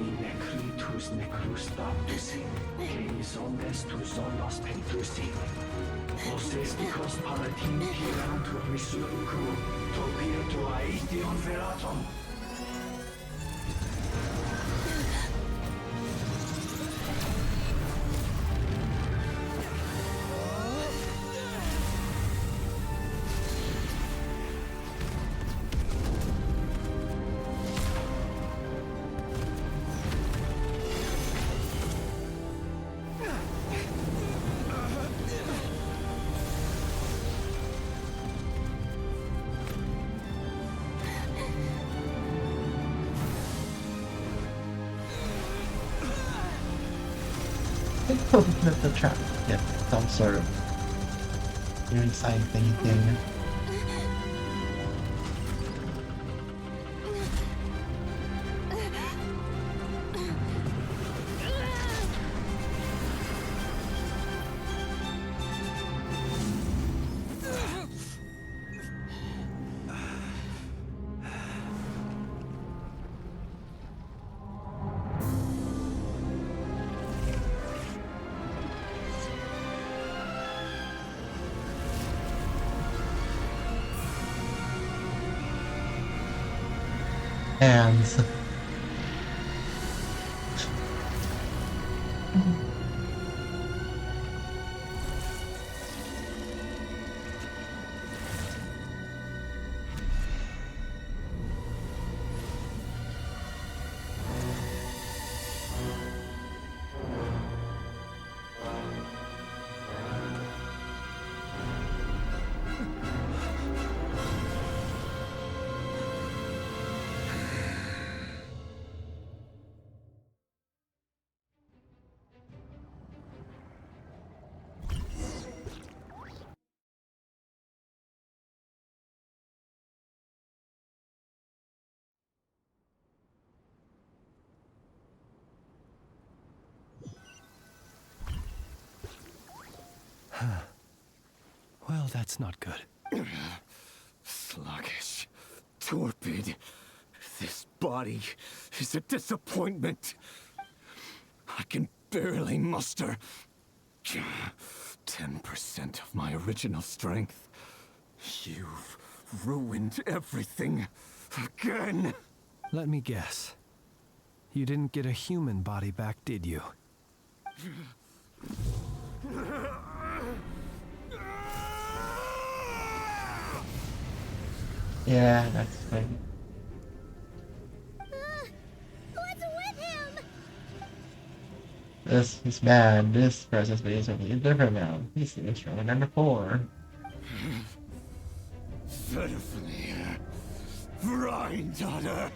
Speaker 11: Necritus necrus baptusi, que omnes tu zonos pentusi. Osesticos palatin pirantur misuricum, topia tua ition veratum.
Speaker 1: Open up the trap. Get some sort of weird sign thingy thing. Hands.
Speaker 10: Well, that's not good.
Speaker 11: Sluggish. Torpid. This body is a disappointment. I can barely muster 10% of my original strength. You've ruined everything again.
Speaker 10: Let me guess. You didn't get a human body back, did you?
Speaker 1: Yeah, that's fine.
Speaker 2: What's with him?
Speaker 1: This is bad. This presence is only different now. He's even stronger than before.
Speaker 11: Verfnir. Vrindaughter.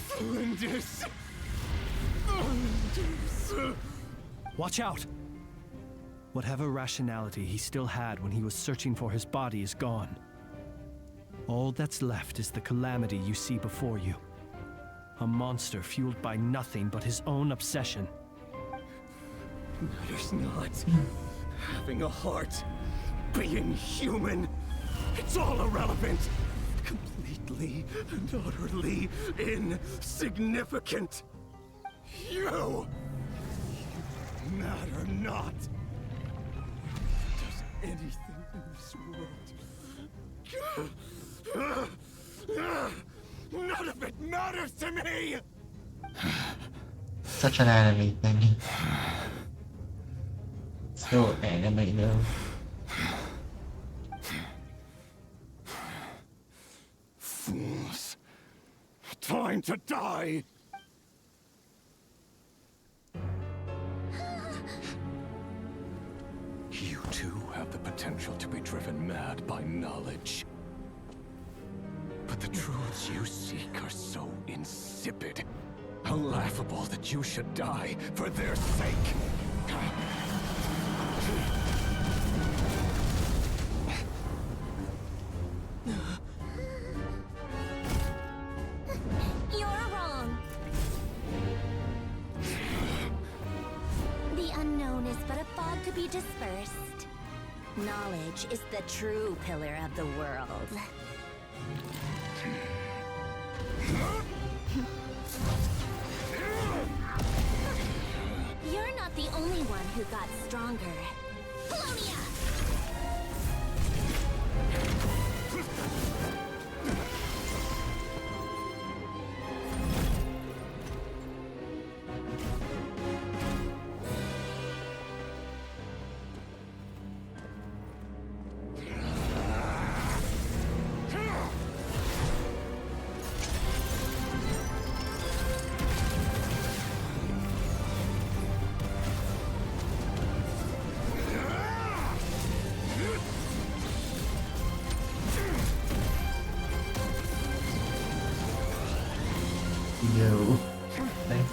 Speaker 11: Flinders.
Speaker 10: Watch out! Whatever rationality he still had when he was searching for his body is gone. All that's left is the calamity you see before you. A monster fueled by nothing but his own obsession.
Speaker 11: Matters not. Having a heart. Being human. It's all irrelevant. Completely and utterly insignificant. You
Speaker 3: matter not. Does anything in this world. None of it matters to me!
Speaker 1: Such an anime thing. So anime though.
Speaker 3: Fools. Time to die! You too have the potential to be driven mad by knowledge. But the truths you seek are so insipid. How laughable that you should die for their sake.
Speaker 2: You're wrong. The unknown is but a fog to be dispersed. Knowledge is the true pillar of the world. You're not the only one who got stronger. Polonia!
Speaker 1: Yo. Thanks.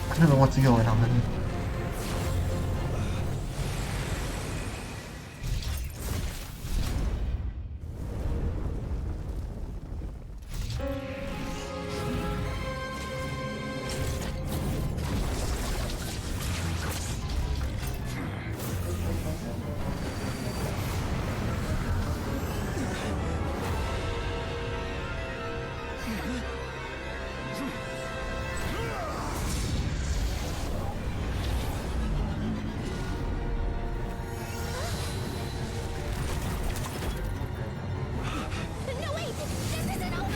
Speaker 1: I don't know what's going on.
Speaker 2: No, wait! This isn't over!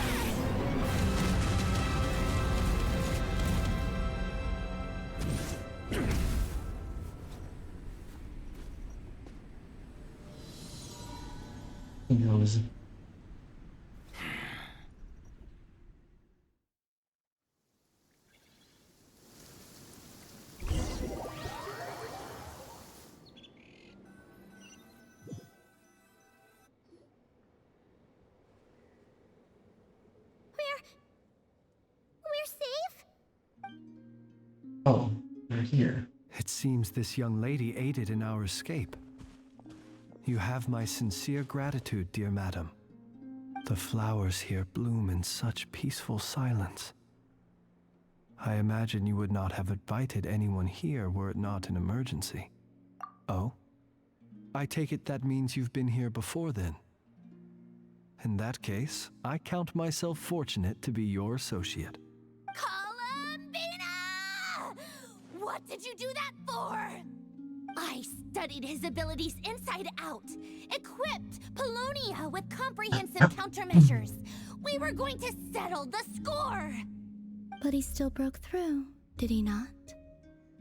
Speaker 1: Who knows?
Speaker 2: We're safe?
Speaker 1: Oh, they're here.
Speaker 10: It seems this young lady aided in our escape. You have my sincere gratitude, dear madam. The flowers here bloom in such peaceful silence. I imagine you would not have invited anyone here were it not an emergency. Oh? I take it that means you've been here before then. In that case, I count myself fortunate to be your associate.
Speaker 2: Columbina! What did you do that for? I studied his abilities inside out, equipped Polonia with comprehensive countermeasures. We were going to settle the score.
Speaker 7: But he still broke through, did he not?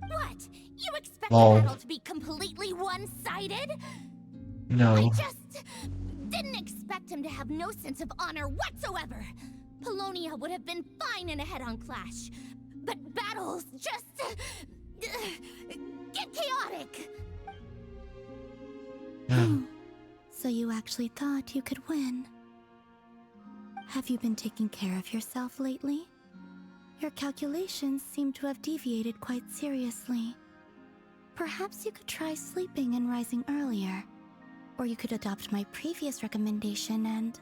Speaker 2: What? You expect
Speaker 1: Lol.
Speaker 2: the battle to be completely one-sided?
Speaker 1: No.
Speaker 2: I just didn't expect him to have no sense of honor whatsoever. Polonia would have been fine in a head-on clash, but battles just get chaotic.
Speaker 7: So you actually thought you could win. Have you been taking care of yourself lately? Your calculations seem to have deviated quite seriously. Perhaps you could try sleeping and rising earlier. Or you could adopt my previous recommendation and...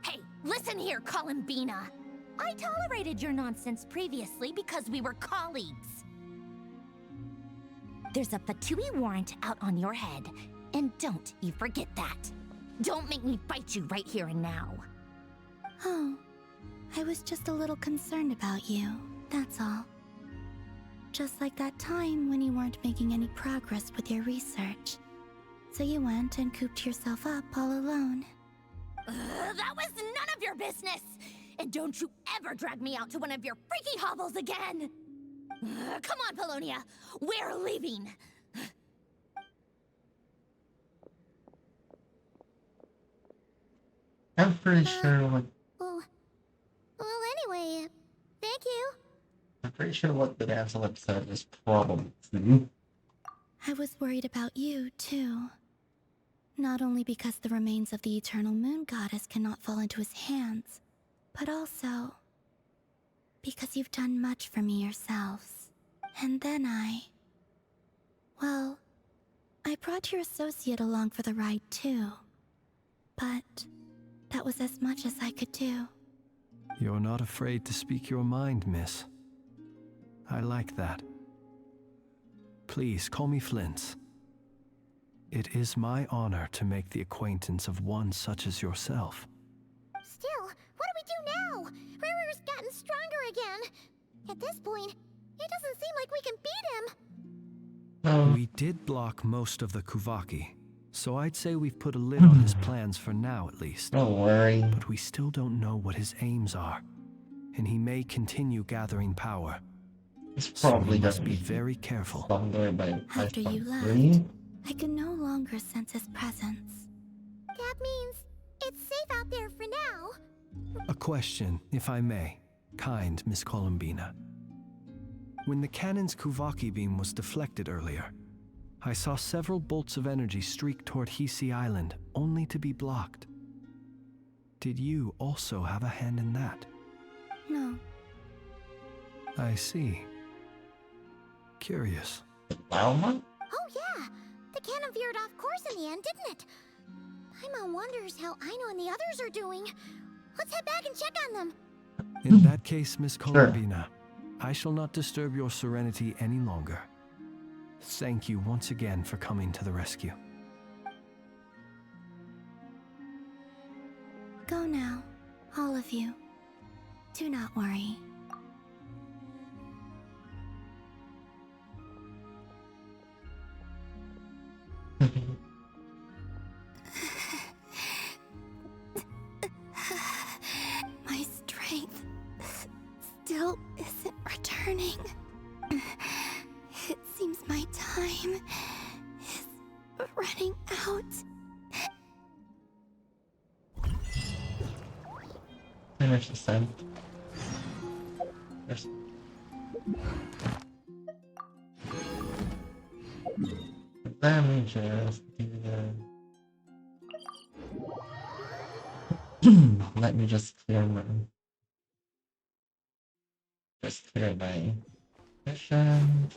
Speaker 2: Hey, listen here, Columbina. I tolerated your nonsense previously because we were colleagues. There's a Fatui warrant out on your head. And don't you forget that. Don't make me fight you right here and now.
Speaker 7: Oh, I was just a little concerned about you, that's all. Just like that time when you weren't making any progress with your research. So you went and cooped yourself up all alone.
Speaker 2: That was none of your business! And don't you ever drag me out to one of your freaky hovels again! Come on, Polonia! We're leaving!
Speaker 1: I'm pretty sure what
Speaker 2: Well, anyway, thank you.
Speaker 1: I'm pretty sure what the Anselip said is probably true.
Speaker 7: I was worried about you, too. Not only because the remains of the eternal moon goddess cannot fall into his hands, but also because you've done much for me yourselves. And then well, I brought your associate along for the ride, too. But that was as much as I could do.
Speaker 10: You're not afraid to speak your mind, miss. I like that. Please call me Flint. It is my honor to make the acquaintance of one such as yourself.
Speaker 2: Still, what do we do now? Riri's gotten stronger again. At this point, it doesn't seem like we can beat him.
Speaker 10: We did block most of the Kuvaki, so I'd say we've put a lid on his plans for now at least.
Speaker 1: Don't worry.
Speaker 10: But we still don't know what his aims are, and he may continue gathering power.
Speaker 1: It's probably
Speaker 10: so we must
Speaker 1: gonna
Speaker 10: be very careful.
Speaker 7: After you left, I could no longer sense his presence.
Speaker 2: That means it's safe out there for now.
Speaker 10: A question, if I may, kind Miss Columbina. When the cannon's Kuvaki beam was deflected earlier, I saw several bolts of energy streak toward Hisi Island, only to be blocked. Did you also have a hand in that?
Speaker 7: No.
Speaker 10: I see. Curious.
Speaker 2: Oh yeah, the cannon veered off course in the end, didn't it? Paimon wonders how Aino and the others are doing. Let's head back and check on them.
Speaker 10: In that case, Miss Columbina, I shall not disturb your serenity any longer. Thank you once again for coming to the rescue.
Speaker 7: Go now, all of you. Do not worry. My strength still isn't returning. It seems my time is running out.
Speaker 1: Finish the scent. Let me just do the... Let me just clear my... Just clear my mission.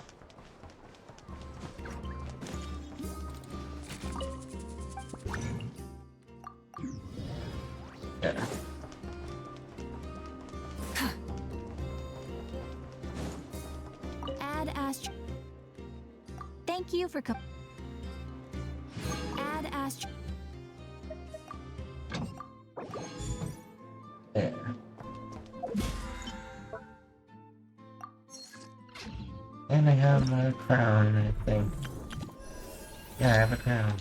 Speaker 1: Yeah.
Speaker 7: Add Astro. Thank you for coming. Add Astro.
Speaker 1: There. And I have a crown, I think. Yeah, I have a crown.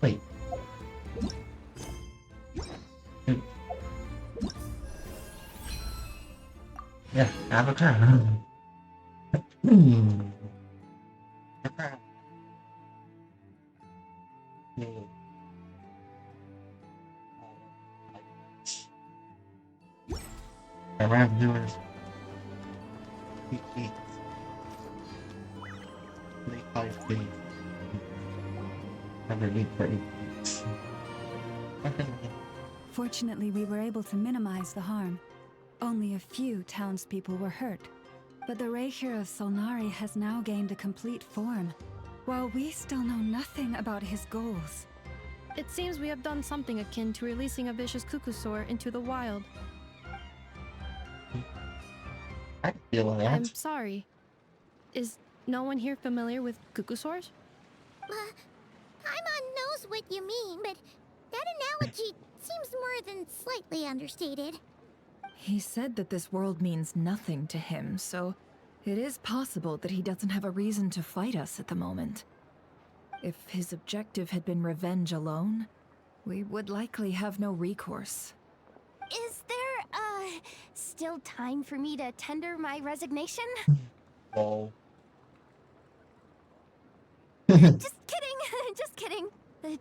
Speaker 1: Wait. Yeah, I have a crown. A crown. Around doers. Play 5 days. Never leave for 8 weeks.
Speaker 8: Fortunately, we were able to minimize the harm. Only a few townspeople were hurt. But the Rager of Solnari has now gained a complete form, while we still know nothing about his goals.
Speaker 9: It seems we have done something akin to releasing a vicious Kukusaur into the wild.
Speaker 1: I feel that.
Speaker 9: I'm sorry. Is no one here familiar with Kukusaurs?
Speaker 2: Paimon knows what you mean, but that analogy seems more than slightly understated.
Speaker 6: He said that this world means nothing to him, so it is possible that he doesn't have a reason to fight us at the moment. If his objective had been revenge alone, we would likely have no recourse.
Speaker 7: Is there, still time for me to tender my resignation?
Speaker 1: Lol.
Speaker 7: Just kidding, just kidding.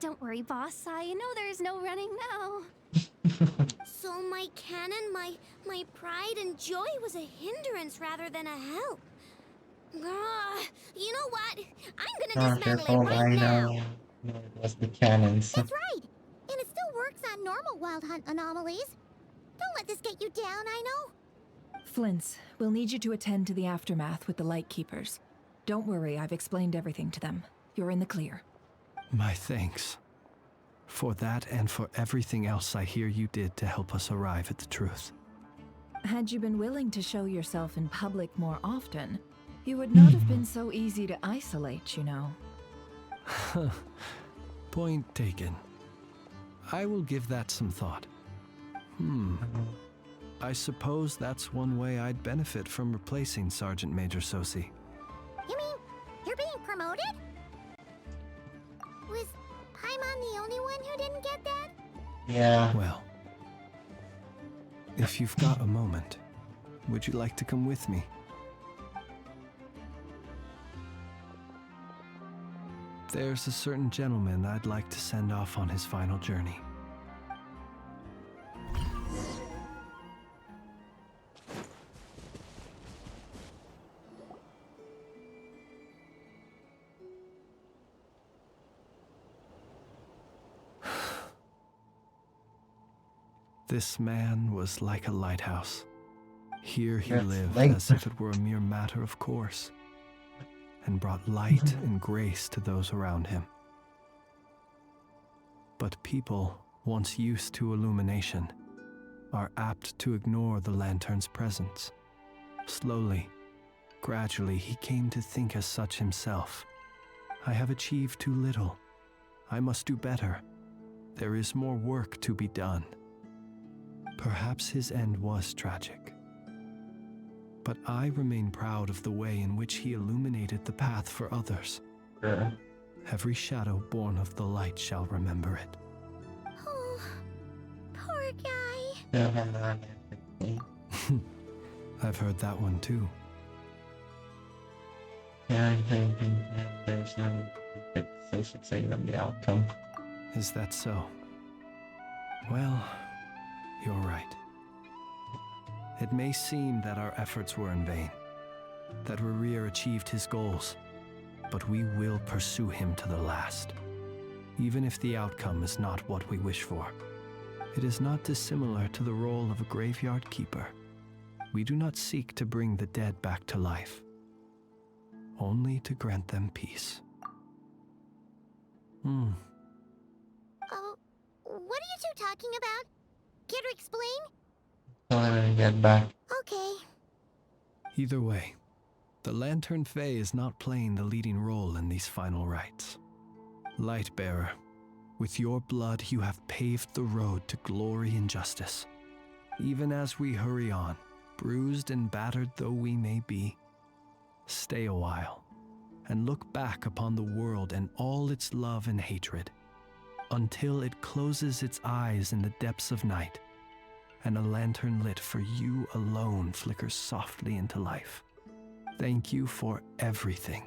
Speaker 7: Don't worry, boss. I know there's no running now.
Speaker 2: So my cannon, my pride and joy was a hindrance rather than a help. You know what? I'm gonna
Speaker 1: Not your
Speaker 2: dismantle it
Speaker 1: fault,
Speaker 2: right
Speaker 1: I
Speaker 2: now.
Speaker 1: know. No, it was the cannons.
Speaker 2: That's right. And it still works on normal wild hunt anomalies. Don't let this get you down, I know.
Speaker 6: Flints, we'll need you to attend to the aftermath with the Lightkeepers. Don't worry, I've explained everything to them. You're in the clear.
Speaker 10: My thanks. For that and for everything else I hear you did to help us arrive at the truth.
Speaker 6: Had you been willing to show yourself in public more often, you would not have been so easy to isolate, you know.
Speaker 10: Point taken. I will give that some thought. I suppose that's one way I'd benefit from replacing Sergeant Major Sosi.
Speaker 2: You mean you're being promoted? Was Paimon the only one who didn't get that?
Speaker 1: Yeah.
Speaker 10: Well, if you've got a moment, would you like to come with me? There's a certain gentleman I'd like to send off on his final journey. This man was like a lighthouse. Here he lived as if it were a mere matter of course, and brought light and grace to those around him. But people, once used to illumination, are apt to ignore the lantern's presence. Slowly, gradually, he came to think as such himself. I have achieved too little. I must do better. There is more work to be done. Perhaps his end was tragic. But I remain proud of the way in which he illuminated the path for others.
Speaker 1: Sure.
Speaker 10: Every shadow born of the light shall remember it.
Speaker 2: Oh, poor guy.
Speaker 1: Still have the romantic thing.
Speaker 10: I've heard that one too.
Speaker 1: Yeah, I think there's no fixation saying on the outcome.
Speaker 10: Is that so? Well, you're right. It may seem that our efforts were in vain, that Rerir achieved his goals, but we will pursue him to the last, even if the outcome is not what we wish for. It is not dissimilar to the role of a graveyard keeper. We do not seek to bring the dead back to life, only to grant them peace.
Speaker 2: Oh, what are you two talking about? Care to explain?
Speaker 1: Tell him when we get back.
Speaker 2: Okay.
Speaker 10: Either way, the Lantern Fae is not playing the leading role in these final rites. Lightbearer, with your blood you have paved the road to glory and justice. Even as we hurry on, bruised and battered though we may be, stay a while and look back upon the world and all its love and hatred, until it closes its eyes in the depths of night, and a lantern lit for you alone flickers softly into life. Thank you for everything,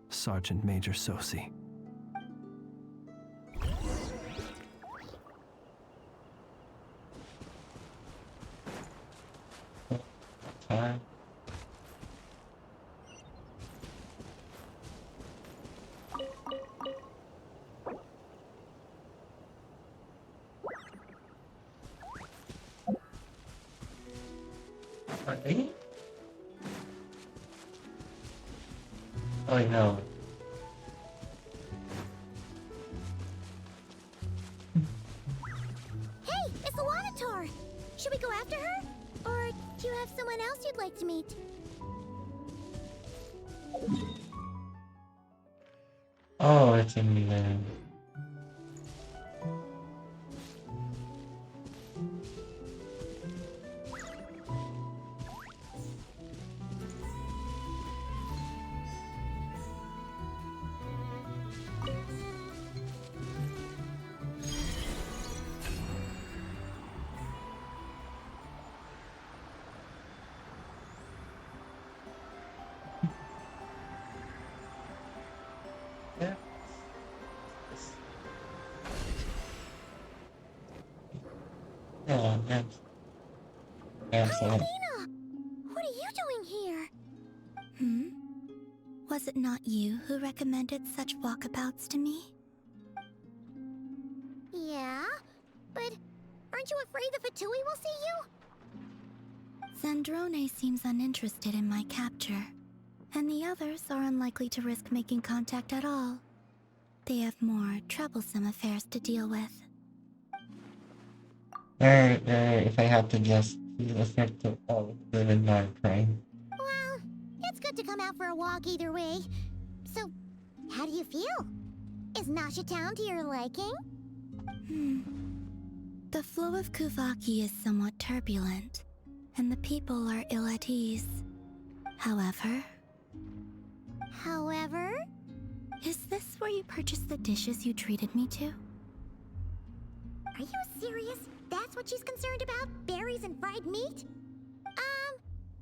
Speaker 10: Sergeant Major Sosi.
Speaker 1: Time. Are they? Oh, I know.
Speaker 2: Hey, it's the Wanator! Should we go after her? Or do you have someone else you'd like to meet?
Speaker 1: Oh, it's in there. Yeah. Yeah,
Speaker 2: Hi,
Speaker 1: excellent.
Speaker 2: Athena! What are you doing here? Hmm? Was it not you who recommended such walkabouts to me? Yeah, but aren't you afraid the Fatui will see you? Zandrone seems uninterested in my capture, and the others are unlikely to risk making contact at all. They have more troublesome affairs to deal with.
Speaker 1: If I had to guess, feel effective all live in dark, right?
Speaker 2: Well, it's good to come out for a walk either way. So, how do you feel? Is Nasha Town to your liking? The flow of Kuvaki is somewhat turbulent, and the people are ill at ease. However... Is this where you purchased the dishes you treated me to? Are you serious? That's what she's concerned about? Berries and fried meat?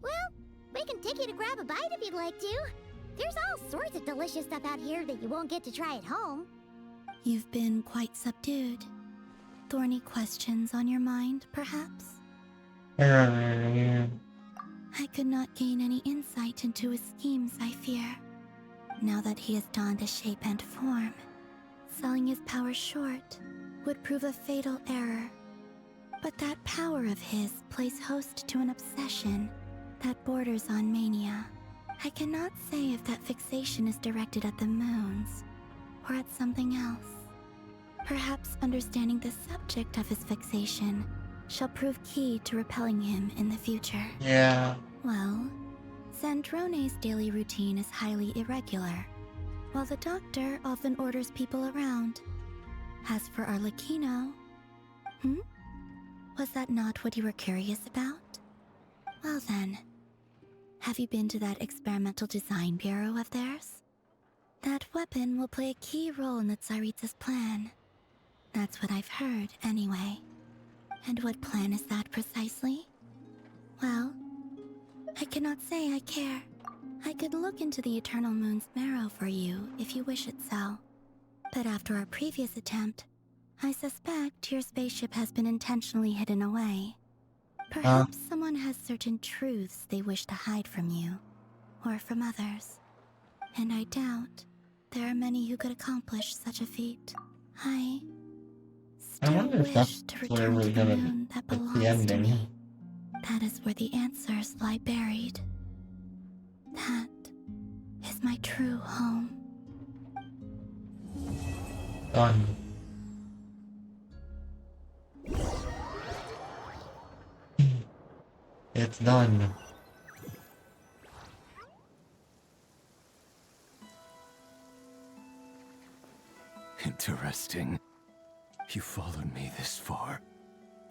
Speaker 2: Well, we can take you to grab a bite if you'd like to. There's all sorts of delicious stuff out here that you won't get to try at home. You've been quite subdued. Thorny questions on your mind, perhaps? I could not gain any insight into his schemes, I fear. Now that he has donned a shape and form, selling his power short would prove a fatal error. But that power of his plays host to an obsession that borders on mania. I cannot say if that fixation is directed at the moons or at something else. Perhaps understanding the subject of his fixation shall prove key to repelling him in the future.
Speaker 1: Yeah.
Speaker 2: Well, Zandrone's daily routine is highly irregular, while the doctor often orders people around. As for Arlecchino... Was that not what you were curious about? Well then, have you been to that experimental design bureau of theirs? That weapon will play a key role in the Tsaritsa's plan. That's what I've heard, anyway. And what plan is that precisely? Well, I cannot say I care. I could look into the Eternal Moon's marrow for you if you wish it so. But after our previous attempt, I suspect your spaceship has been intentionally hidden away. Perhaps someone has certain truths they wish to hide from you, or from others. And I doubt there are many who could accomplish such a feat. I still
Speaker 1: wonder if
Speaker 2: wish
Speaker 1: that's
Speaker 2: to
Speaker 1: where
Speaker 2: return
Speaker 1: we're
Speaker 2: to the
Speaker 1: gonna
Speaker 2: moon that
Speaker 1: get the
Speaker 2: belongs to
Speaker 1: ending.
Speaker 2: me. That is where the answers lie buried. That is my true home.
Speaker 1: Done. It's done.
Speaker 3: Interesting. You followed me this far.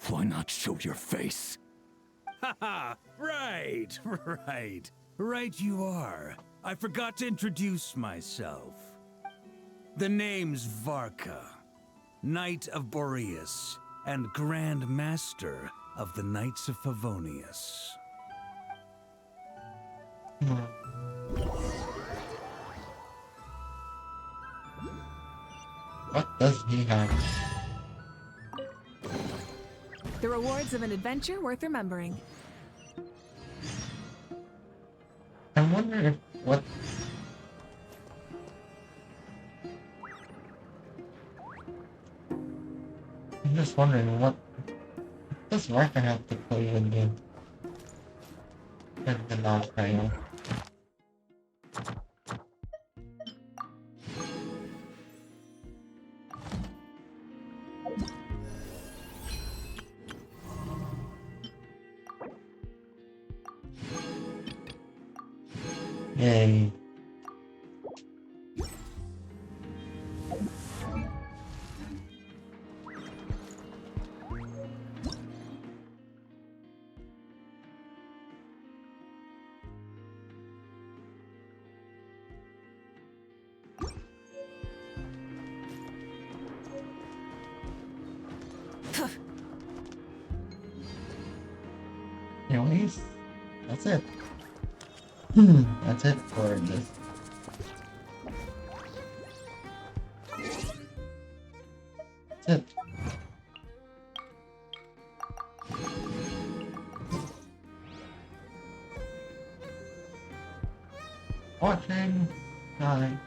Speaker 3: Why not show your face?
Speaker 14: Haha! Right, right. Right you are. I forgot to introduce myself. The name's Varka, Knight of Boreas, and Grand Master of the Knights of Favonius.
Speaker 1: What does he have?
Speaker 6: The rewards of an adventure worth remembering.
Speaker 1: I wonder if what... I'm just wondering what does Varka have to play with the last trial? Yay. Anyways, that's it. That's it for this. That's it. Watching. Bye.